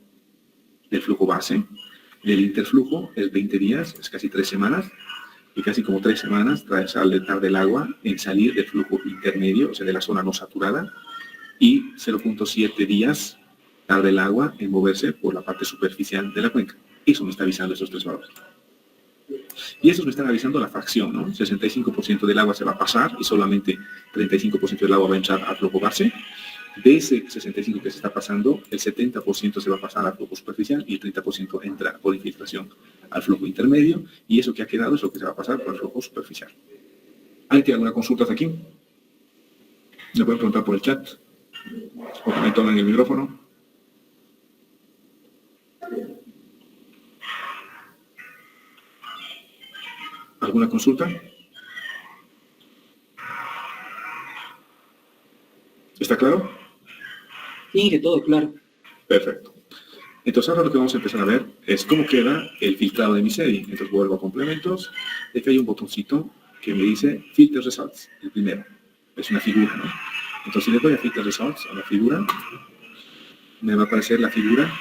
del flujo base. El interflujo es 20 días, es casi 3 semanas, y casi como 3 semanas tarda el agua en salir del flujo intermedio, o sea, de la zona no saturada, y 0,7 días tarda el agua en moverse por la parte superficial de la cuenca. Eso me está avisando esos 3 valores. Y estos me están avisando la fracción, ¿no? 65% del agua se va a pasar y solamente 35% del agua va a entrar al flujo base. De ese 65% que se está pasando, el 70% se va a pasar al flujo superficial y el 30% entra por infiltración al flujo intermedio, y eso que ha quedado es lo que se va a pasar por el flujo superficial. ¿Alguien tiene alguna consulta hasta aquí? ¿Me pueden preguntar por el chat? ¿O que me tomen el micrófono? ¿Alguna consulta? ¿Está claro? Sí, de todo, claro. Perfecto. Entonces ahora lo que vamos a empezar a ver es cómo queda el filtrado de mi serie. Entonces vuelvo a complementos. De que hay un botoncito que me dice Filter Results, el primero. Es una figura, ¿no? Entonces si le doy a Filter Results, a la figura, me va a aparecer la figura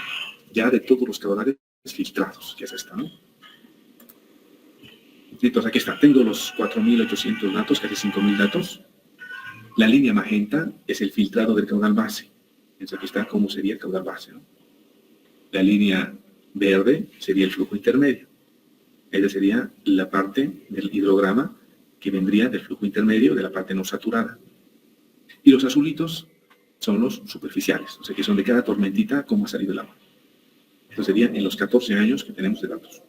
ya de todos los caudales filtrados, que es esta, ¿no? Entonces aquí está, tengo los 4.800 datos, casi 5.000 datos. La línea magenta es el filtrado del caudal base. Entonces aquí está cómo sería el caudal base, ¿no? La línea verde sería el flujo intermedio. Esa sería la parte del hidrograma que vendría del flujo intermedio de la parte no saturada. Y los azulitos son los superficiales, o sea que son de cada tormentita cómo ha salido el agua. Esto sería en los 14 años que tenemos de datos.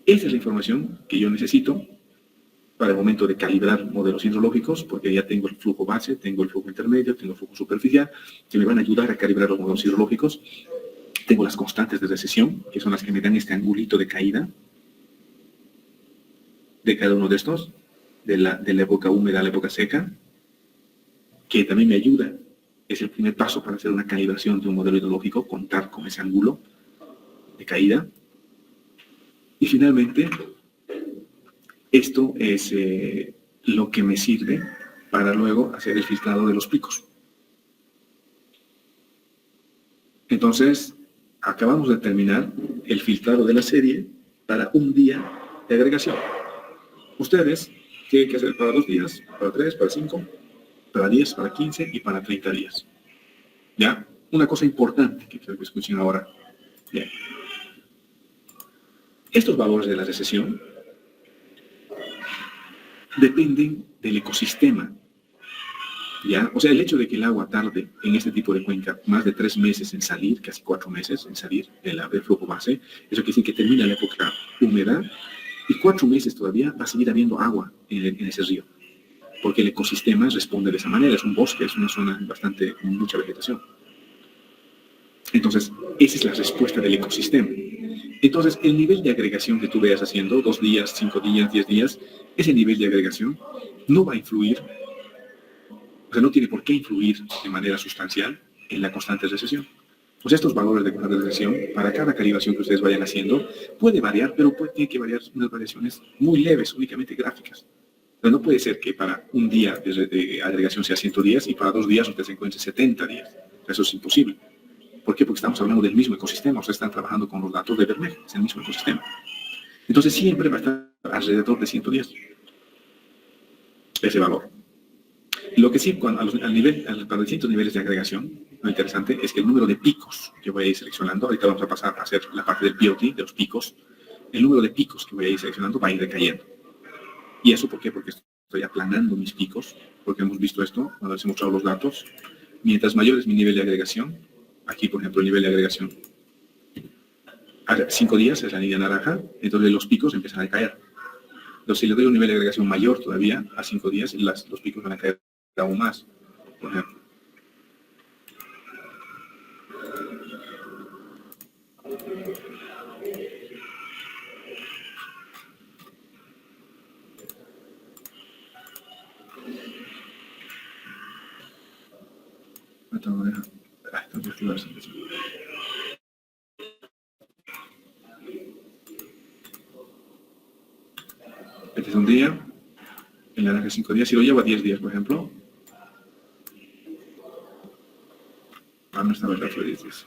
Esa es la información que yo necesito para el momento de calibrar modelos hidrológicos, porque ya tengo el flujo base, tengo el flujo intermedio, tengo el flujo superficial, que me van a ayudar a calibrar los modelos hidrológicos. Tengo las constantes de recesión, que son las que me dan este angulito de caída de cada uno de estos, de la época húmeda a la época seca, que también me ayuda. Es el primer paso para hacer una calibración de un modelo hidrológico, contar con ese ángulo de caída. Y finalmente, esto es lo que me sirve para luego hacer el filtrado de los picos. Entonces, acabamos de terminar el filtrado de la serie para un día de agregación. Ustedes tienen que hacer para 2 días, para 3, para 5, para 10, para 15 y para 30 días. ¿Ya? Una cosa importante que quiero que escuchen ahora. Bien. Estos valores de la recesión dependen del ecosistema. ¿Ya? O sea, el hecho de que el agua tarde en este tipo de cuenca más de 3 meses en salir, casi 4 meses en salir del flujo base, eso quiere decir que termina la época húmeda y 4 meses todavía va a seguir habiendo agua en ese río. porque el ecosistema responde de esa manera. Es un bosque, es una zona bastante con mucha vegetación. Entonces, esa es la respuesta del ecosistema. Entonces, el nivel de agregación que tú veas haciendo, 2 días, 5 días, 10 días, ese nivel de agregación no va a influir, o sea, no tiene por qué influir de manera sustancial en la constante recesión. O sea, estos valores de constante recesión, para cada calibración que ustedes vayan haciendo, puede variar, pero tiene que variar unas variaciones muy leves, únicamente gráficas. Pero no puede ser que para un día de agregación sea 110 y para 2 días usted se encuentre 70 días. Eso es imposible. ¿Por qué? Porque estamos hablando del mismo ecosistema, o sea, están trabajando con los datos de Bermejo, es el mismo ecosistema. Entonces siempre va a estar alrededor de 110, ese valor. Lo que sí, para los distintos niveles de agregación, lo interesante es que el número de picos que voy a ir seleccionando, ahorita vamos a pasar a hacer la parte del POT, de los picos, el número de picos que voy a ir seleccionando va a ir decayendo. ¿Y eso por qué? Porque estoy aplanando mis picos, porque hemos visto esto cuando les he mostrado los datos. Mientras mayor es mi nivel de agregación, aquí por ejemplo el nivel de agregación a 5 días es la línea naranja, entonces los picos empiezan a caer. Entonces si le doy un nivel de agregación mayor todavía a 5 días, los picos van a caer aún más, por ejemplo. Este es un día, el naranja 5 días, si lo llevo a 10 días, por ejemplo. No estaba el dato de 10 días.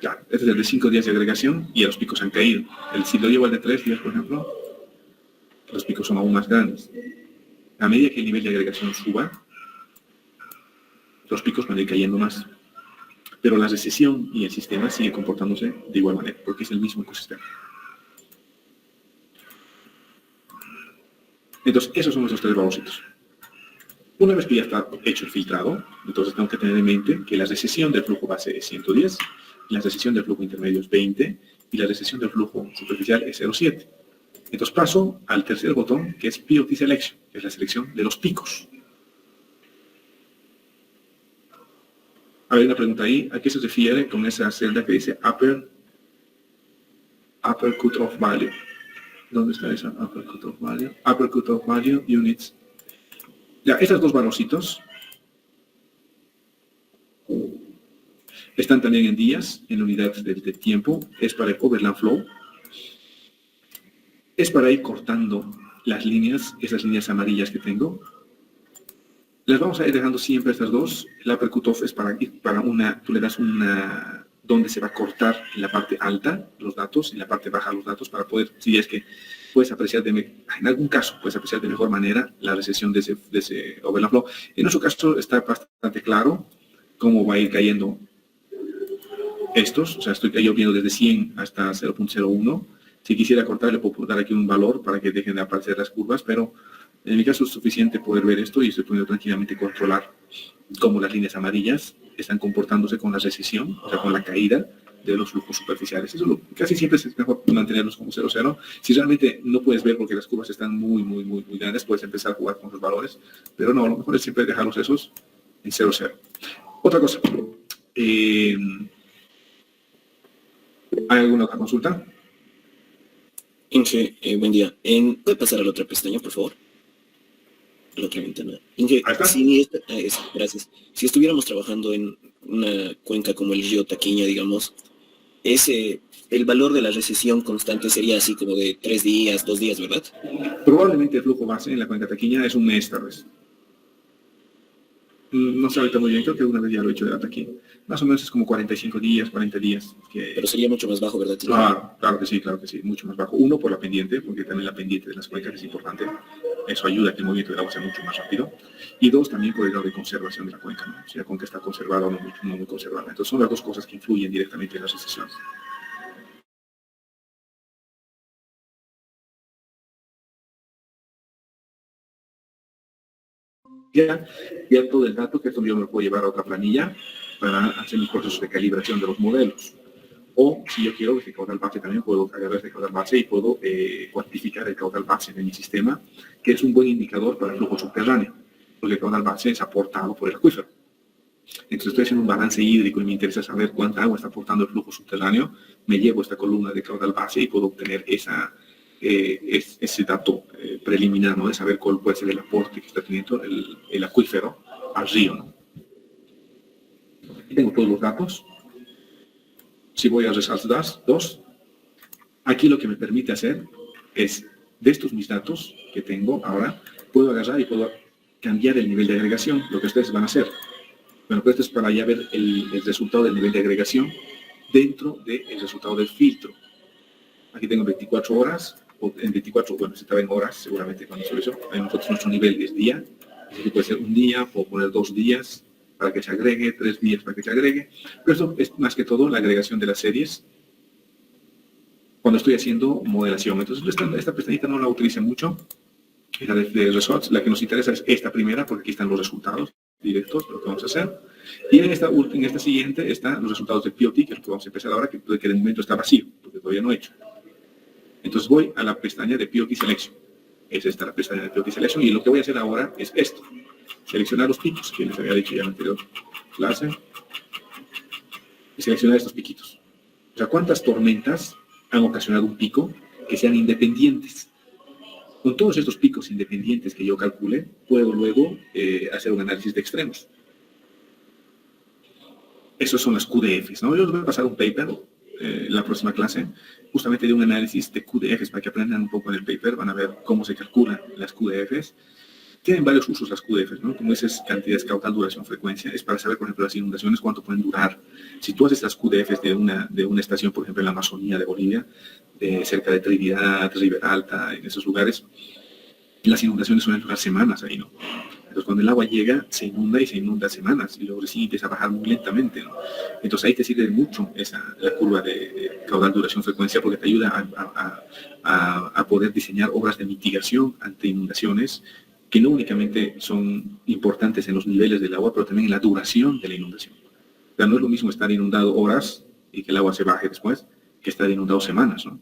Ya, este es el de 5 días de agregación y los picos han caído. Si lo llevo al de 3 días, por ejemplo, los picos son aún más grandes. A medida que el nivel de agregación suba, los picos van a ir cayendo más. Pero la recesión y el sistema sigue comportándose de igual manera, porque es el mismo ecosistema. Entonces, esos son esos 3 valorcitos. Una vez que ya está hecho el filtrado, entonces tengo que tener en mente que la recesión del flujo base es 110, la recesión del flujo intermedio es 20 y la recesión del flujo superficial es 0,7. Entonces paso al tercer botón, que es POT Selection, que es la selección de los picos. Hay una pregunta ahí, ¿a qué se refiere con esa celda que dice Upper Cutoff Value? ¿Dónde está esa Upper Cutoff Value? Upper Cutoff Value Units. Ya, estos 2 valorcitos están también en días, en unidades de tiempo, es para el Overland Flow. Es para ir cortando las líneas, esas líneas amarillas que tengo. Las vamos a ir dejando siempre estas 2. El Upper Cutoff es para una, tú le das una, donde se va a cortar en la parte alta los datos, en la parte baja los datos, para poder, si es que puedes apreciar, en algún caso, puedes apreciar de mejor manera la recesión de ese Overland Flow. En nuestro caso está bastante claro cómo va a ir cayendo estos, o sea, estoy yo viendo desde 100 hasta 0.01. Si quisiera cortar, le puedo dar aquí un valor para que dejen de aparecer las curvas, pero en mi caso es suficiente poder ver esto y estoy pudiendo tranquilamente controlar cómo las líneas amarillas están comportándose con la recesión, o sea, con la caída de los flujos superficiales. Eso casi siempre es mejor mantenerlos como 0,0. Si realmente no puedes ver porque las curvas están muy grandes, puedes empezar a jugar con los valores, pero no, lo mejor es siempre dejarlos esos en 0,0. Otra cosa, ¿hay alguna otra consulta? Inge, buen día. ¿Puede pasar a la otra pestaña, por favor? A la otra ventana. Inge, gracias. Si estuviéramos trabajando en una cuenca como el río Taquiña, digamos, el valor de la recesión constante sería así como de 3 días, 2 días, ¿verdad? Probablemente el flujo base en la cuenca Taquiña es un mes, tal vez. No sé ahorita muy bien, creo que alguna vez ya lo he hecho de data aquí. Más o menos es como 45 días, 40 días. Pero sería mucho más bajo, ¿verdad? Claro que sí, mucho más bajo. Uno, por la pendiente, porque también la pendiente de las cuencas es importante. Eso ayuda a que el movimiento del agua sea mucho más rápido. Y 2, también por el grado de conservación de la cuenca, ¿no? O sea, con que está conservada o no muy conservada. Entonces son las 2 cosas que influyen directamente en las recesiones. Ya todo el dato, que esto yo me lo puedo llevar a otra planilla para hacer mis procesos de calibración de los modelos. O si yo quiero este caudal base, también puedo agarrar este caudal base y puedo cuantificar el caudal base de mi sistema, que es un buen indicador para el flujo subterráneo, porque el caudal base es aportado por el acuífero. Entonces estoy haciendo un balance hídrico y me interesa saber cuánta agua está aportando el flujo subterráneo, me llevo esta columna de caudal base y puedo obtener ese dato preliminar, ¿no? De saber cuál puede ser el aporte que está teniendo el acuífero al río, ¿no? Tengo todos los datos. Si voy a Results 2, aquí lo que me permite hacer es, de estos mis datos que tengo ahora, puedo agarrar y puedo cambiar el nivel de agregación, lo que ustedes van a hacer. Bueno, pues esto es para ya ver el resultado del nivel de agregación dentro del resultado del filtro. Aquí tengo 24 horas, o en 24, bueno, se estaba en horas, seguramente cuando hizo eso. Nosotros nuestro nivel es día, así que puede ser un día, puedo poner 2 días, para que se agregue, 3 días para que se agregue. Pero esto es más que todo la agregación de las series cuando estoy haciendo modelación. Entonces esta pestañita no la utilice mucho, es la de Results. La que nos interesa es esta primera, porque aquí están los resultados directos de lo que vamos a hacer. Y en esta siguiente están los resultados de POT, que es lo que vamos a empezar ahora, que de momento está vacío, porque todavía no he hecho. Entonces voy a la pestaña de POT Selection. Es esta la pestaña de POT Selection, y lo que voy a hacer ahora es esto. Seleccionar los picos, que les había dicho ya en la anterior clase, y seleccionar estos piquitos. O sea, ¿cuántas tormentas han ocasionado un pico que sean independientes? Con todos estos picos independientes que yo calcule, puedo luego hacer un análisis de extremos. Esos son las QDFs, ¿no? Yo les voy a pasar un paper en la próxima clase, justamente de un análisis de QDFs, para que aprendan un poco en el paper, van a ver cómo se calculan las QDFs. Tienen varios usos las QDFs, ¿no? Como dices, cantidades, caudal, duración, frecuencia. Es para saber, por ejemplo, las inundaciones, cuánto pueden durar. Si tú haces las QDFs de una estación, por ejemplo, en la Amazonía de Bolivia, cerca de Trinidad, Ribera Alta, en esos lugares, las inundaciones suelen durar semanas ahí, ¿no? Entonces, cuando el agua llega, se inunda y se inunda semanas, y luego recién empieza a bajar muy lentamente, ¿no? Entonces, ahí te sirve mucho la curva de caudal, duración, frecuencia, porque te ayuda a poder diseñar obras de mitigación ante inundaciones, que no únicamente son importantes en los niveles del agua, pero también en la duración de la inundación. O sea, no es lo mismo estar inundado horas y que el agua se baje después, que estar inundado semanas, ¿no?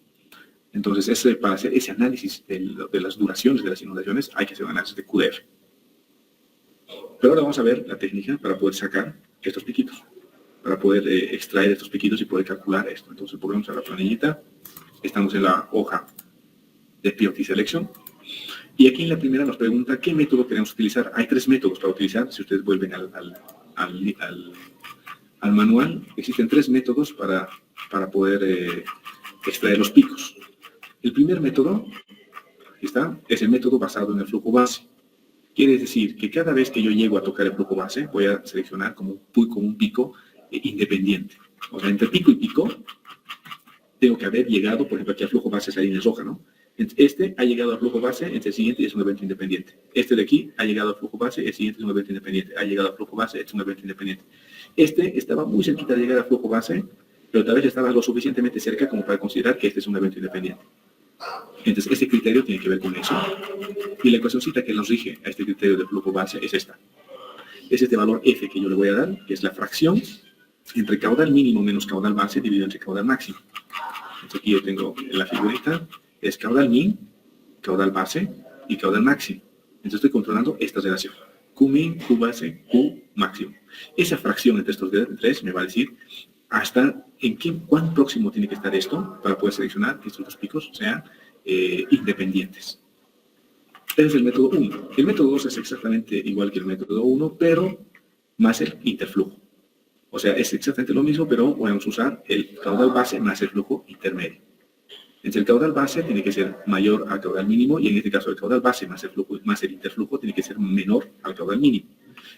Entonces, para hacer ese análisis de las duraciones de las inundaciones, hay que hacer un análisis de QDF. Pero ahora vamos a ver la técnica para poder sacar estos piquitos, para poder extraer estos piquitos y poder calcular esto. Entonces, volvemos a la planillita. Estamos en la hoja de POT Selection. Y aquí en la primera nos pregunta qué método queremos utilizar. Hay 3 métodos para utilizar. Si ustedes vuelven al manual, existen 3 métodos para poder extraer los picos. El primer método, aquí está, es el método basado en el flujo base. Quiere decir que cada vez que yo llego a tocar el flujo base, voy a seleccionar como un pico independiente. O sea, entre pico y pico, tengo que haber llegado, por ejemplo, aquí al flujo base es la línea roja, ¿no? Este ha llegado al flujo base, entre el siguiente es un evento independiente. Este de aquí ha llegado al flujo base, el siguiente es un evento independiente. Ha llegado al flujo base, es un evento independiente. Este estaba muy cerquita de llegar al flujo base, pero tal vez estaba lo suficientemente cerca como para considerar que este es un evento independiente. Entonces, este criterio tiene que ver con eso. Y la ecuacióncita que nos rige a este criterio de flujo base es esta. Es este valor F que yo le voy a dar, que es la fracción entre caudal mínimo menos caudal base dividido entre caudal máximo. Entonces, aquí yo tengo la figurita. Es caudal min, caudal base y caudal máximo. Entonces estoy controlando esta relación. Q min, Q base, Q máximo. Esa fracción entre estos 3 me va a decir hasta cuán próximo tiene que estar esto para poder seleccionar que estos 2 picos sean independientes. Ese es el método 1. El método 2 es exactamente igual que el método 1, pero más el interflujo. O sea, es exactamente lo mismo, pero podemos usar el caudal base más el flujo intermedio. Entonces, el caudal base tiene que ser mayor al caudal mínimo, y en este caso el caudal base más el interflujo tiene que ser menor al caudal mínimo.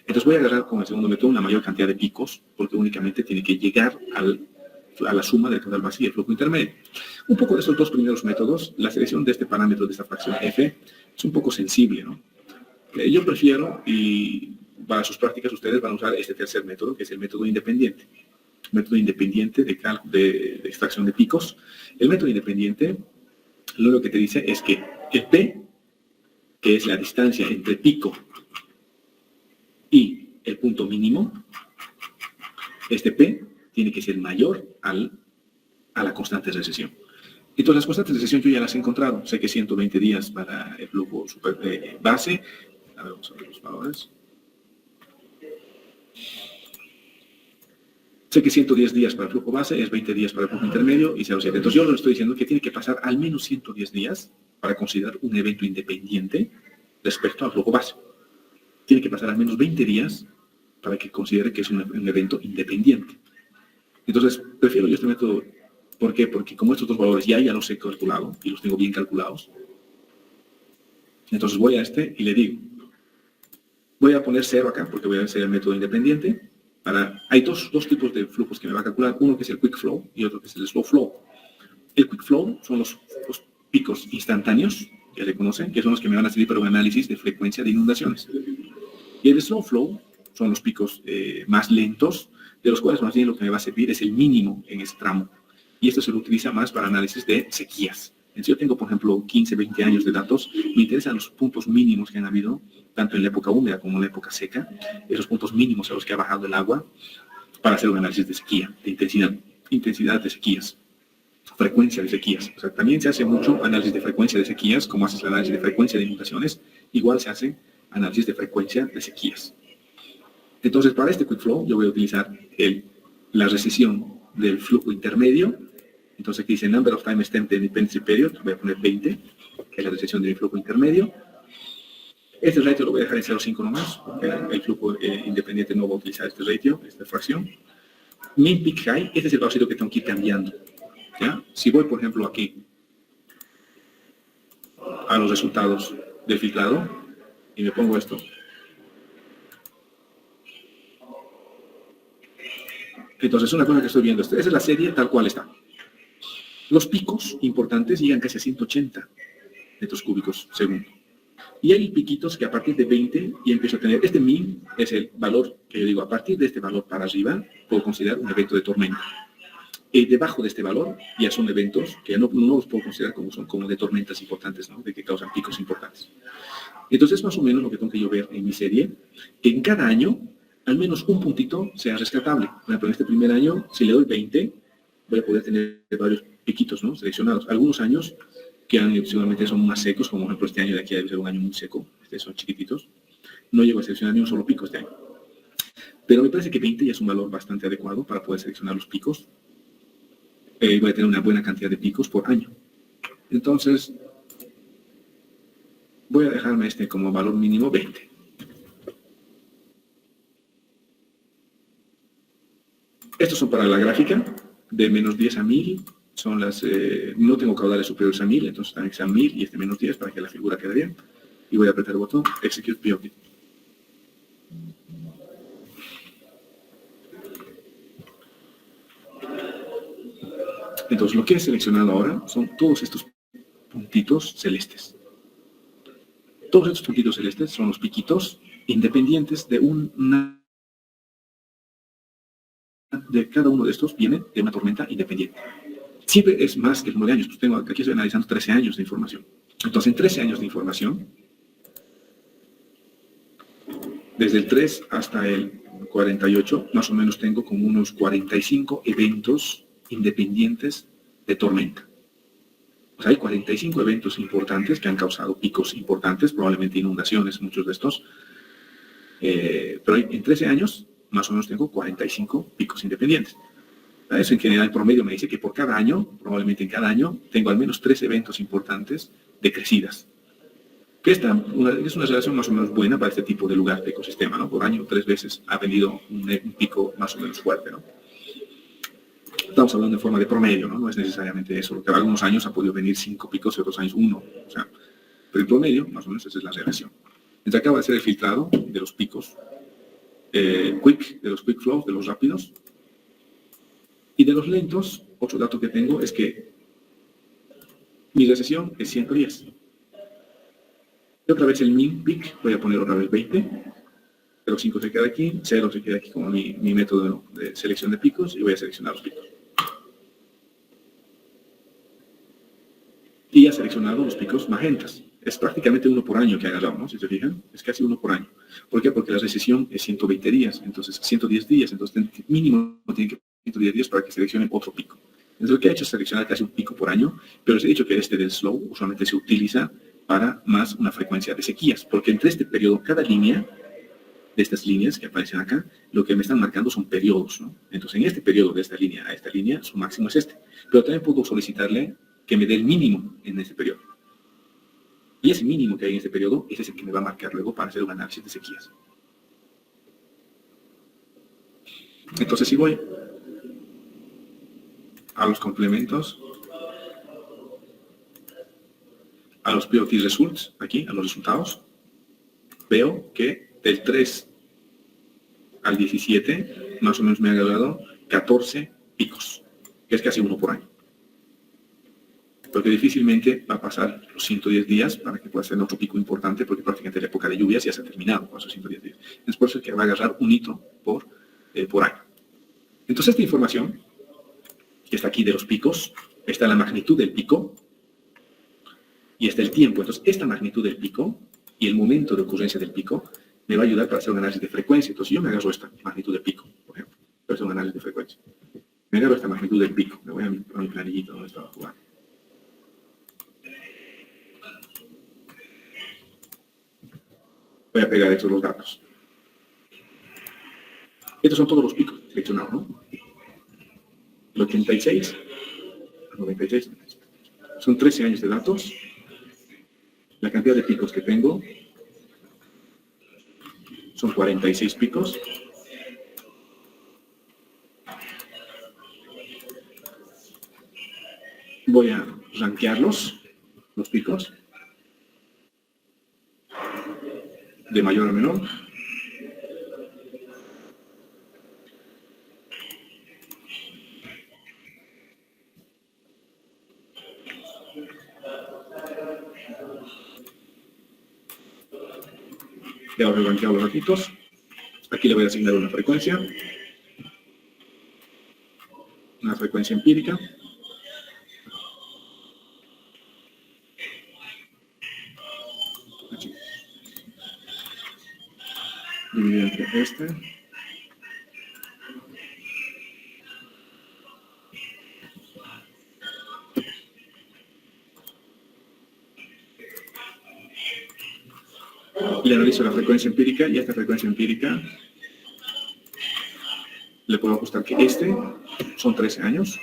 Entonces voy a agarrar con el segundo método una mayor cantidad de picos, porque únicamente tiene que llegar a la suma del caudal base y el flujo intermedio. Un poco de esos 2 primeros métodos, la selección de este parámetro, de esta fracción F, es un poco sensible, ¿no? Yo prefiero, y para sus prácticas ustedes van a usar este tercer método, que es el método independiente. Método independiente de extracción de picos. El método independiente lo que te dice es que el P, que es la distancia entre pico y el punto mínimo, este P tiene que ser mayor al a la constante de recesión. Entonces, las constantes de recesión yo ya las he encontrado. Sé que 120 días para el flujo base. A ver, vamos a ver los valores. Sé que 110 días para el flujo base, es 20 días para el flujo intermedio y 0,7. Entonces yo le estoy diciendo que tiene que pasar al menos 110 días para considerar un evento independiente respecto al flujo base. Tiene que pasar al menos 20 días para que considere que es un evento independiente. Entonces, prefiero yo este método. ¿Por qué? Porque como estos dos valores ya los he calculado y los tengo bien calculados, entonces voy a este y le digo, voy a poner 0 acá porque voy a hacer el método independiente. Hay dos tipos de flujos que me va a calcular, uno que es el quick flow y otro que es el slow flow. El quick flow son los picos instantáneos, que se conocen, que son los que me van a servir para un análisis de frecuencia de inundaciones. Y el slow flow son los picos más lentos, de los cuales más bien lo que me va a servir es el mínimo en ese tramo. Y esto se lo utiliza más para análisis de sequías. Si yo tengo, por ejemplo, 15, 20 años de datos, me interesan los puntos mínimos que han habido, tanto en la época húmeda como en la época seca, esos puntos mínimos a los que ha bajado el agua, para hacer un análisis de sequía, de intensidad de sequías, frecuencia de sequías. O sea, también se hace mucho análisis de frecuencia de sequías, como haces el análisis de frecuencia de inundaciones, igual se hace análisis de frecuencia de sequías. Entonces, para este quick flow, yo voy a utilizar la recesión del flujo intermedio. Entonces aquí dice number of time stamped dependency period, voy a poner 20, que es la recesión del flujo intermedio. Este ratio lo voy a dejar en 0,5 nomás, porque el flujo independiente no va a utilizar este ratio, esta fracción. Mean peak high, este es el valorcito que tengo que ir cambiando. ¿Ya? Si voy, por ejemplo, aquí a los resultados del filtrado y me pongo esto. Entonces, una cosa que estoy viendo, esa es la serie tal cual está. Los picos importantes llegan casi a 180 metros cúbicos segundo. Y hay piquitos que a partir de 20 ya empiezo a tener, este min es el valor que yo digo, a partir de este valor para arriba, puedo considerar un evento de tormenta. Y debajo de este valor ya son eventos que no los puedo considerar como de tormentas importantes, ¿no? De que causan picos importantes. Entonces, más o menos lo que tengo que yo ver en mi serie, que en cada año, al menos un puntito sea rescatable. Por ejemplo, en este primer año, si le doy 20, voy a poder tener varios piquitos, ¿no? Seleccionados. Algunos años que seguramente son más secos, como por ejemplo este año de aquí debe ser un año muy seco, son chiquititos. No llego a seleccionar ni un solo pico este año. Pero me parece que 20 ya es un valor bastante adecuado para poder seleccionar los picos. Voy a tener una buena cantidad de picos por año. Entonces, voy a dejarme este como valor mínimo 20. Estos son para la gráfica, de menos 10 a 1000. Son las, no tengo caudales superiores a 1000, entonces también que sean 1000 y este menos 10 para que la figura quede bien. Y voy a apretar el botón Execute POP. Entonces, lo que he seleccionado ahora son todos estos puntitos celestes. Todos estos puntitos celestes son los piquitos independientes de cada uno de estos viene de una tormenta independiente. Siempre es más que el número de años. Pues aquí estoy analizando 13 años de información. Entonces, en 13 años de información, desde el 3 hasta el 48, más o menos tengo como unos 45 eventos independientes de tormenta. O sea, hay 45 eventos importantes que han causado picos importantes, probablemente inundaciones, muchos de estos. Pero en 13 años, más o menos tengo 45 picos independientes. Eso en general, el promedio me dice que por cada año, probablemente en cada año, tengo al menos 3 eventos importantes de crecidas. Que es una relación más o menos buena para este tipo de lugar, de ecosistema, ¿no? Por año, 3 veces ha venido un pico más o menos fuerte, ¿no? Estamos hablando en forma de promedio, ¿no? No es necesariamente eso, porque algunos años ha podido venir 5 picos y otros años 1. O sea, pero en promedio, más o menos, esa es la relación. Entonces acaba de hacer el filtrado de los picos, de los quick flows, de los rápidos. Y de los lentos, otro dato que tengo es que mi recesión es 110. Y otra vez el mean peak, voy a poner otra vez 20. 0,5 se queda aquí, 0 se queda aquí como mi método de selección de picos y voy a seleccionar los picos. Y ya he seleccionado los picos magentas. Es prácticamente uno por año que he agarrado, ¿no? Si se fijan, es casi uno por año. ¿Por qué? Porque la recesión es 120 días, entonces 110 días, entonces mínimo tiene que 110 días para que seleccione otro pico. Entonces, lo que he hecho es seleccionar casi un pico por año, pero les he dicho que este del slow usualmente se utiliza para más una frecuencia de sequías, porque entre este periodo, cada línea de estas líneas que aparecen acá, lo que me están marcando son periodos, ¿no? Entonces, en este periodo de esta línea a esta línea, su máximo es este. Pero también puedo solicitarle que me dé el mínimo en este periodo. Y ese mínimo que hay en este periodo, ese es el que me va a marcar luego para hacer un análisis de sequías. Entonces, si voy a los complementos, a los POT results, aquí, a los resultados, veo que del 3 al 17, más o menos me ha dado 14 picos, que es casi uno por año. Porque difícilmente va a pasar los 110 días para que pueda ser otro pico importante, porque prácticamente la época de lluvias ya se ha terminado con esos 110 días. Es por eso que va a agarrar un hito por año. Entonces, esta información, que está aquí de los picos, está la magnitud del pico y está el tiempo. Entonces, esta magnitud del pico y el momento de ocurrencia del pico me va a ayudar para hacer un análisis de frecuencia. Entonces, yo me agarro esta magnitud del pico, por ejemplo, para hacer un análisis de frecuencia. Me agarro esta magnitud del pico. Me voy a mi planillito donde estaba jugando. Voy a pegar estos los datos. Estos son todos los picos seleccionados, ¿no? El 86, 96, son 13 años de datos. La cantidad de picos que tengo son 46 picos. Voy a rankearlos, los picos, de mayor a menor. Ya he rankeado los ratitos. Aquí le voy a asignar una frecuencia empírica. Aquí. Dividido entre este. Le analizo la frecuencia empírica y a esta frecuencia empírica le puedo ajustar que este son 13 años.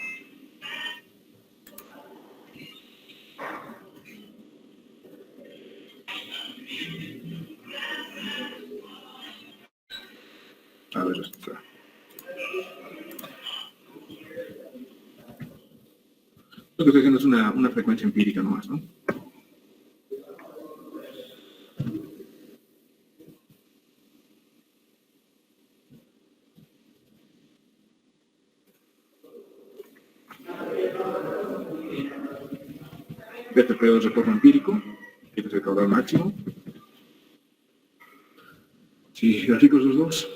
A ver, lo que estoy haciendo es una frecuencia empírica nomás, ¿no? Este periodo de retorno empírico, este es el caudal máximo. Si grafico los dos,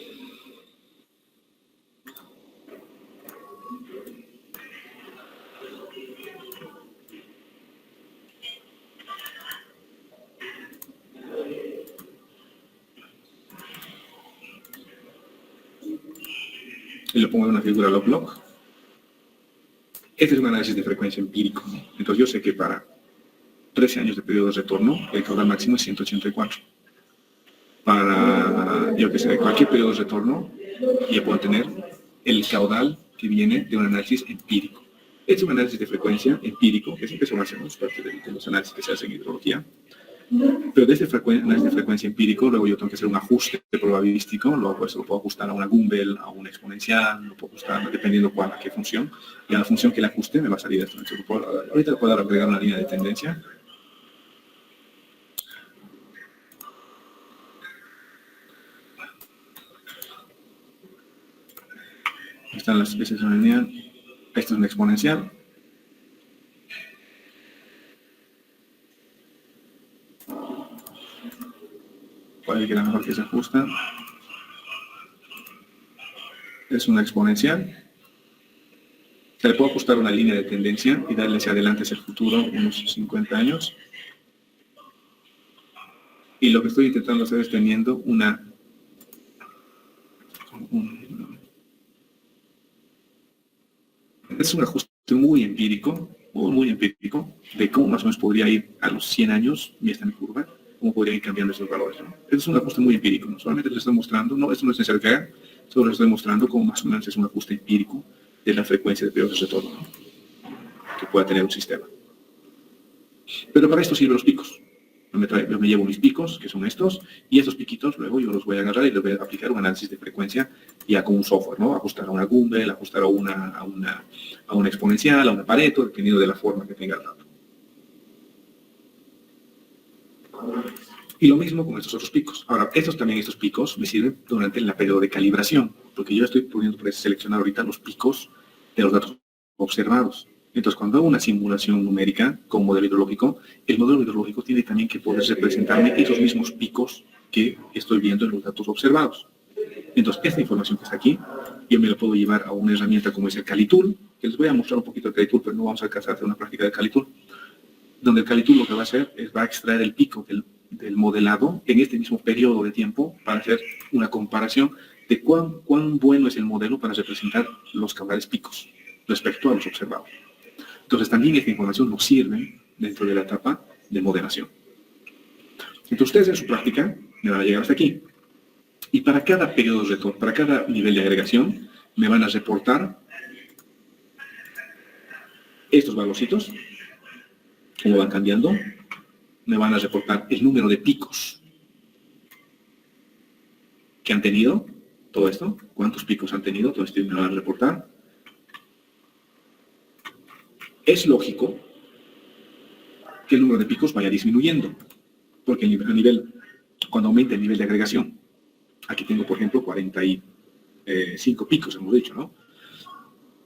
y lo pongo en una figura log-log. Este es un análisis de frecuencia empírico. Entonces yo sé que para 13 años de periodo de retorno, el caudal máximo es 184. Para, yo que sé, cualquier periodo de retorno, ya puedo tener el caudal que viene de un análisis empírico. Este es un análisis de frecuencia empírico, que siempre son hacemos parte de los análisis que se hacen en hidrología. Pero de este análisis de frecuencia empírico, luego yo tengo que hacer un ajuste probabilístico, luego eso lo puedo ajustar a una Gumbel, a una exponencial, lo puedo ajustar dependiendo a qué función, y a la función que le ajuste me va a salir esto. Ahorita le puedo agregar una línea de tendencia. Están las especies de una lineal. Esta es una exponencial. ¿Cuál es la mejor que se ajusta? Es una exponencial. Se le puede ajustar una línea de tendencia y darle hacia adelante hacia el futuro unos 50 años. Y lo que estoy intentando hacer es teniendo es un ajuste muy empírico, de cómo más o menos podría ir a los 100 años, y esta mi curva, cómo podrían ir cambiando esos valores, ¿no? Es un ajuste muy empírico, ¿no? Solamente les estoy mostrando, no, esto no es necesario que hagan, solo les estoy mostrando cómo más o menos es un ajuste empírico de la frecuencia de periodos de retorno, ¿no?, que pueda tener un sistema. Pero para esto sirven los picos. Yo me llevo mis picos, que son estos, y estos piquitos luego yo los voy a agarrar y les voy a aplicar un análisis de frecuencia ya con un software, ¿no? Ajustar a una Gumbel, ajustar a una exponencial, a una Pareto, dependiendo de la forma que tenga el dato. Y lo mismo con estos otros picos. Ahora, estos picos me sirven durante el periodo de calibración, porque yo estoy pudiendo seleccionar ahorita los picos de los datos observados. Entonces, cuando hago una simulación numérica con modelo hidrológico, el modelo hidrológico tiene también que poder representarme esos mismos picos que estoy viendo en los datos observados. Entonces, esta información que está aquí, yo me la puedo llevar a una herramienta como es el Calitool, que les voy a mostrar un poquito el Calitool, pero no vamos a alcanzar a hacer una práctica de Calitool, donde el Calitool lo que va a hacer es va a extraer el pico del modelado en este mismo periodo de tiempo para hacer una comparación de cuán bueno es el modelo para representar los caudales picos respecto a los observados. Entonces, también esta información nos sirve dentro de la etapa de modelación. Entonces, ustedes en su práctica me van a llegar hasta aquí. Y para cada periodo de retorno, para cada nivel de agregación, me van a reportar estos valorcitos, cómo van cambiando. Me van a reportar el número de picos que han tenido, todo esto, cuántos picos han tenido, todo esto me van a reportar. Es lógico que el número de picos vaya disminuyendo, porque cuando aumenta el nivel de agregación, aquí tengo, por ejemplo, 45 picos, hemos dicho, ¿no?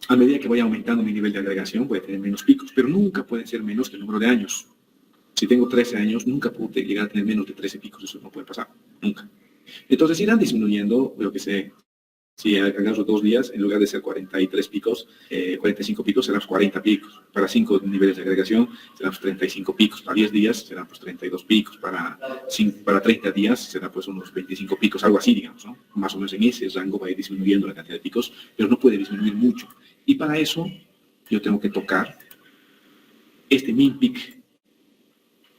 A medida que vaya aumentando mi nivel de agregación, voy a tener menos picos, pero nunca pueden ser menos que el número de años. Si tengo 13 años, nunca puedo llegar a tener menos de 13 picos, eso no puede pasar, nunca. Entonces irán disminuyendo, lo que sé. Si agarro 2 días, en lugar de ser 43 picos, 45 picos, serán 40 picos. Para 5 niveles de agregación, serán 35 picos. Para 10 días, serán pues 32 picos. Para 30 días, serán pues unos 25 picos, algo así, digamos, ¿no? Más o menos en ese rango va a ir disminuyendo la cantidad de picos, pero no puede disminuir mucho. Y para eso, yo tengo que tocar este min peak.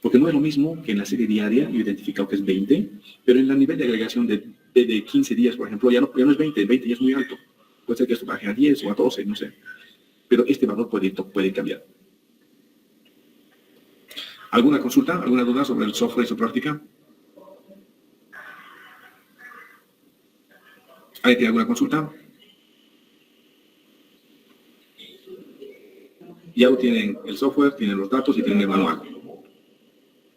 Porque no es lo mismo que en la serie diaria, yo he identificado que es 20, pero en el nivel de agregación de 15 días, por ejemplo, ya no es 20, 20 ya es muy alto. Puede ser que esto baje a 10 o a 12, no sé. Pero este valor puede cambiar. ¿Alguna consulta, alguna duda sobre el software y su práctica? ¿Alguien tiene alguna consulta? Ya tienen el software, tienen los datos y tienen el manual.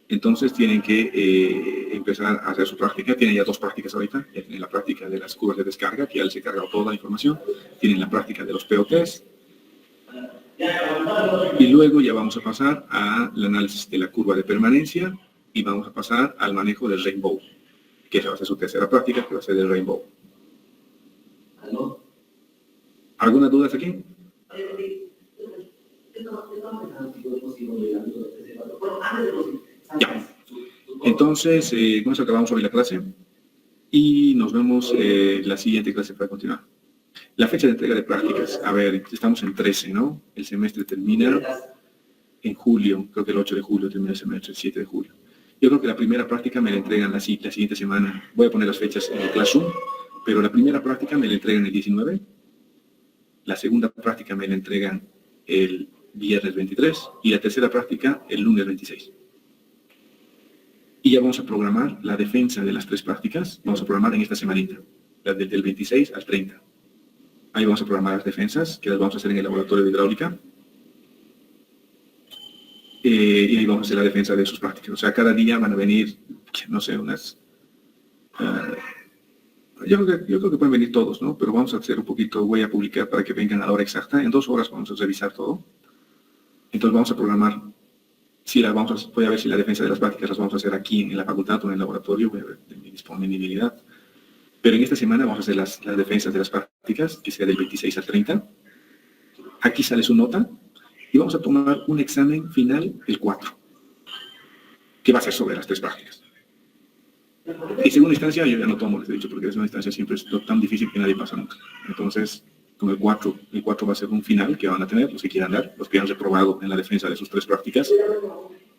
Entonces tienen que empezar a hacer su práctica. Tienen ya 2 prácticas ahorita. Ya tienen la práctica de las curvas de descarga, que ya les he cargado toda la información. Tienen la práctica de los POTs. Y luego ya vamos a pasar al análisis de la curva de permanencia y vamos a pasar al manejo del Rainbow, que esa va a ser su tercera práctica, que va a ser el Rainbow. ¿Alguna duda hasta aquí? Ya. Entonces, con eso acabamos hoy la clase y nos vemos la siguiente clase para continuar. La fecha de entrega de prácticas. A ver, estamos en 13, ¿no? El semestre termina en julio, creo que el 8 de julio termina el semestre, el 7 de julio. Yo creo que la primera práctica me la entregan la siguiente semana. Voy a poner las fechas en el Classroom, pero la primera práctica me la entregan el 19, la segunda práctica me la entregan el viernes 23 y la tercera práctica el lunes 26. Y ya vamos a programar la defensa de las 3 prácticas. Vamos a programar en esta semanita, del 26 al 30. Ahí vamos a programar las defensas, que las vamos a hacer en el laboratorio de hidráulica. Y ahí vamos a hacer la defensa de sus prácticas. O sea, cada día van a venir, no sé, unas... yo creo que pueden venir todos, ¿no? Pero vamos a hacer un poquito, voy a publicar para que vengan a la hora exacta. En 2 horas vamos a revisar todo. Entonces vamos a programar. Voy a ver si la defensa de las prácticas las vamos a hacer aquí en la facultad o en el laboratorio, voy a ver de mi disponibilidad. Pero en esta semana vamos a hacer las defensas de las prácticas, que sea del 26 al 30. Aquí sale su nota y vamos a tomar un examen final el 4, que va a ser sobre las 3 prácticas. Y segunda instancia yo ya no tomo, les he dicho, porque la segunda instancia siempre es tan difícil que nadie pasa nunca. Entonces, con el 4 va a ser un final que van a tener los que quieran dar, los que han reprobado en la defensa de sus 3 prácticas,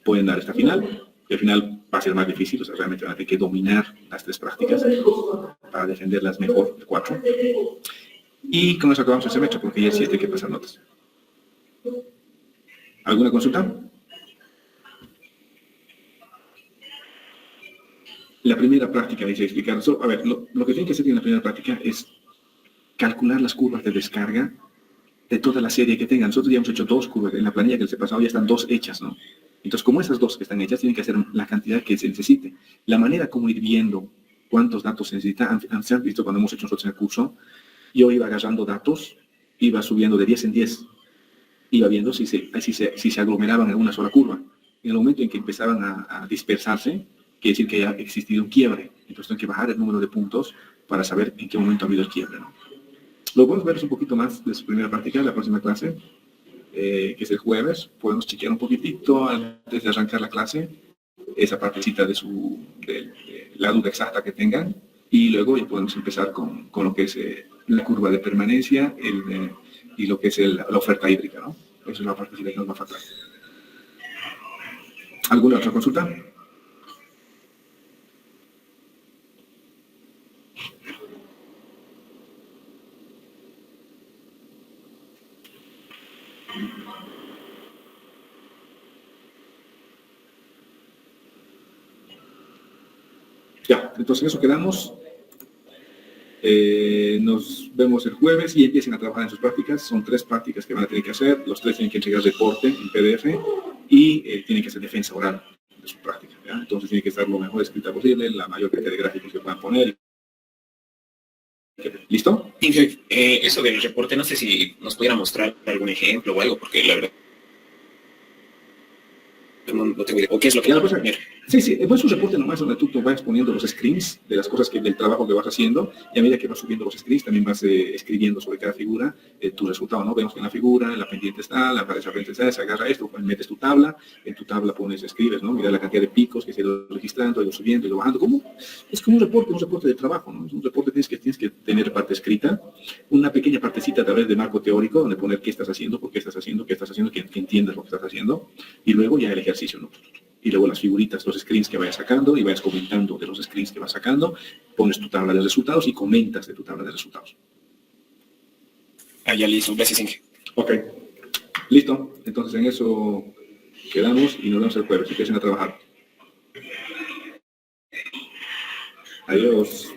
pueden dar esta final. Y al final va a ser más difícil, o sea, realmente van a tener que dominar las 3 prácticas para defenderlas mejor, el 4. Y con eso acabamos el semestre, porque ya el 7 hay que pasar notas. ¿Alguna consulta? La primera práctica, dice explicar. A ver, lo que tienen que hacer en la primera práctica es calcular las curvas de descarga de toda la serie que tengan. Nosotros ya hemos hecho 2 curvas. En la planilla que les he pasado ya están 2 hechas, ¿no? Entonces, como esas 2 que están hechas, tienen que hacer la cantidad que se necesite. La manera como ir viendo cuántos datos se necesitan, se han visto cuando hemos hecho nosotros en el curso, yo iba agarrando datos, iba subiendo de 10 en 10, iba viendo si se aglomeraban en una sola curva. En el momento en que empezaban a dispersarse, quiere decir que ya ha existido un quiebre. Entonces tengo que bajar el número de puntos para saber en qué momento ha habido el quiebre, ¿no? Lo podemos ver un poquito más de su primera práctica, la próxima clase, que es el jueves. Podemos chequear un poquitito antes de arrancar la clase, esa partecita de la duda exacta que tengan, y luego ya podemos empezar con lo que es la curva de permanencia y lo que es la oferta hídrica, ¿no? Esa es la partecita que nos va a faltar. ¿Alguna otra consulta? Ya, entonces en eso quedamos. Nos vemos el jueves y empiecen a trabajar en sus prácticas. Son 3 prácticas que van a tener que hacer. Los 3 tienen que entregar reporte en PDF y tienen que hacer defensa oral de su práctica, ¿ya? Entonces tiene que estar lo mejor escrita posible, la mayor cantidad de gráficos que puedan poner. ¿Listo? Eso del reporte, no sé si nos pudiera mostrar algún ejemplo o algo, porque la verdad no tengo idea. ¿O qué es lo que ya, pues, sí, pues un reporte nomás donde tú vayas poniendo los screens de las cosas del trabajo que vas haciendo, y a medida que vas subiendo los screens también vas escribiendo sobre cada figura tu resultado, ¿no? Vemos que en la figura, la pendiente está, la pendiente está, se agarra esto, pues metes tu tabla, en tu tabla escribes, ¿no? Mira la cantidad de picos que se ha ido registrando, ha ido subiendo, ha ido bajando. ¿Cómo? Es como un reporte de trabajo, ¿no? Es un reporte tienes que tener parte escrita, una pequeña partecita tal vez de marco teórico, donde poner qué estás haciendo, por qué estás haciendo, que entiendas lo que estás haciendo, y luego ya el ejercicio, ¿no? Y luego las figuritas, los screens que vayas sacando y vayas comentando de los screens que vas sacando, pones tu tabla de resultados y comentas de tu tabla de resultados. Ya listo, gracias Inge. Ok, listo. Entonces en eso quedamos y nos vemos el jueves. Empiecen a trabajar. Adiós.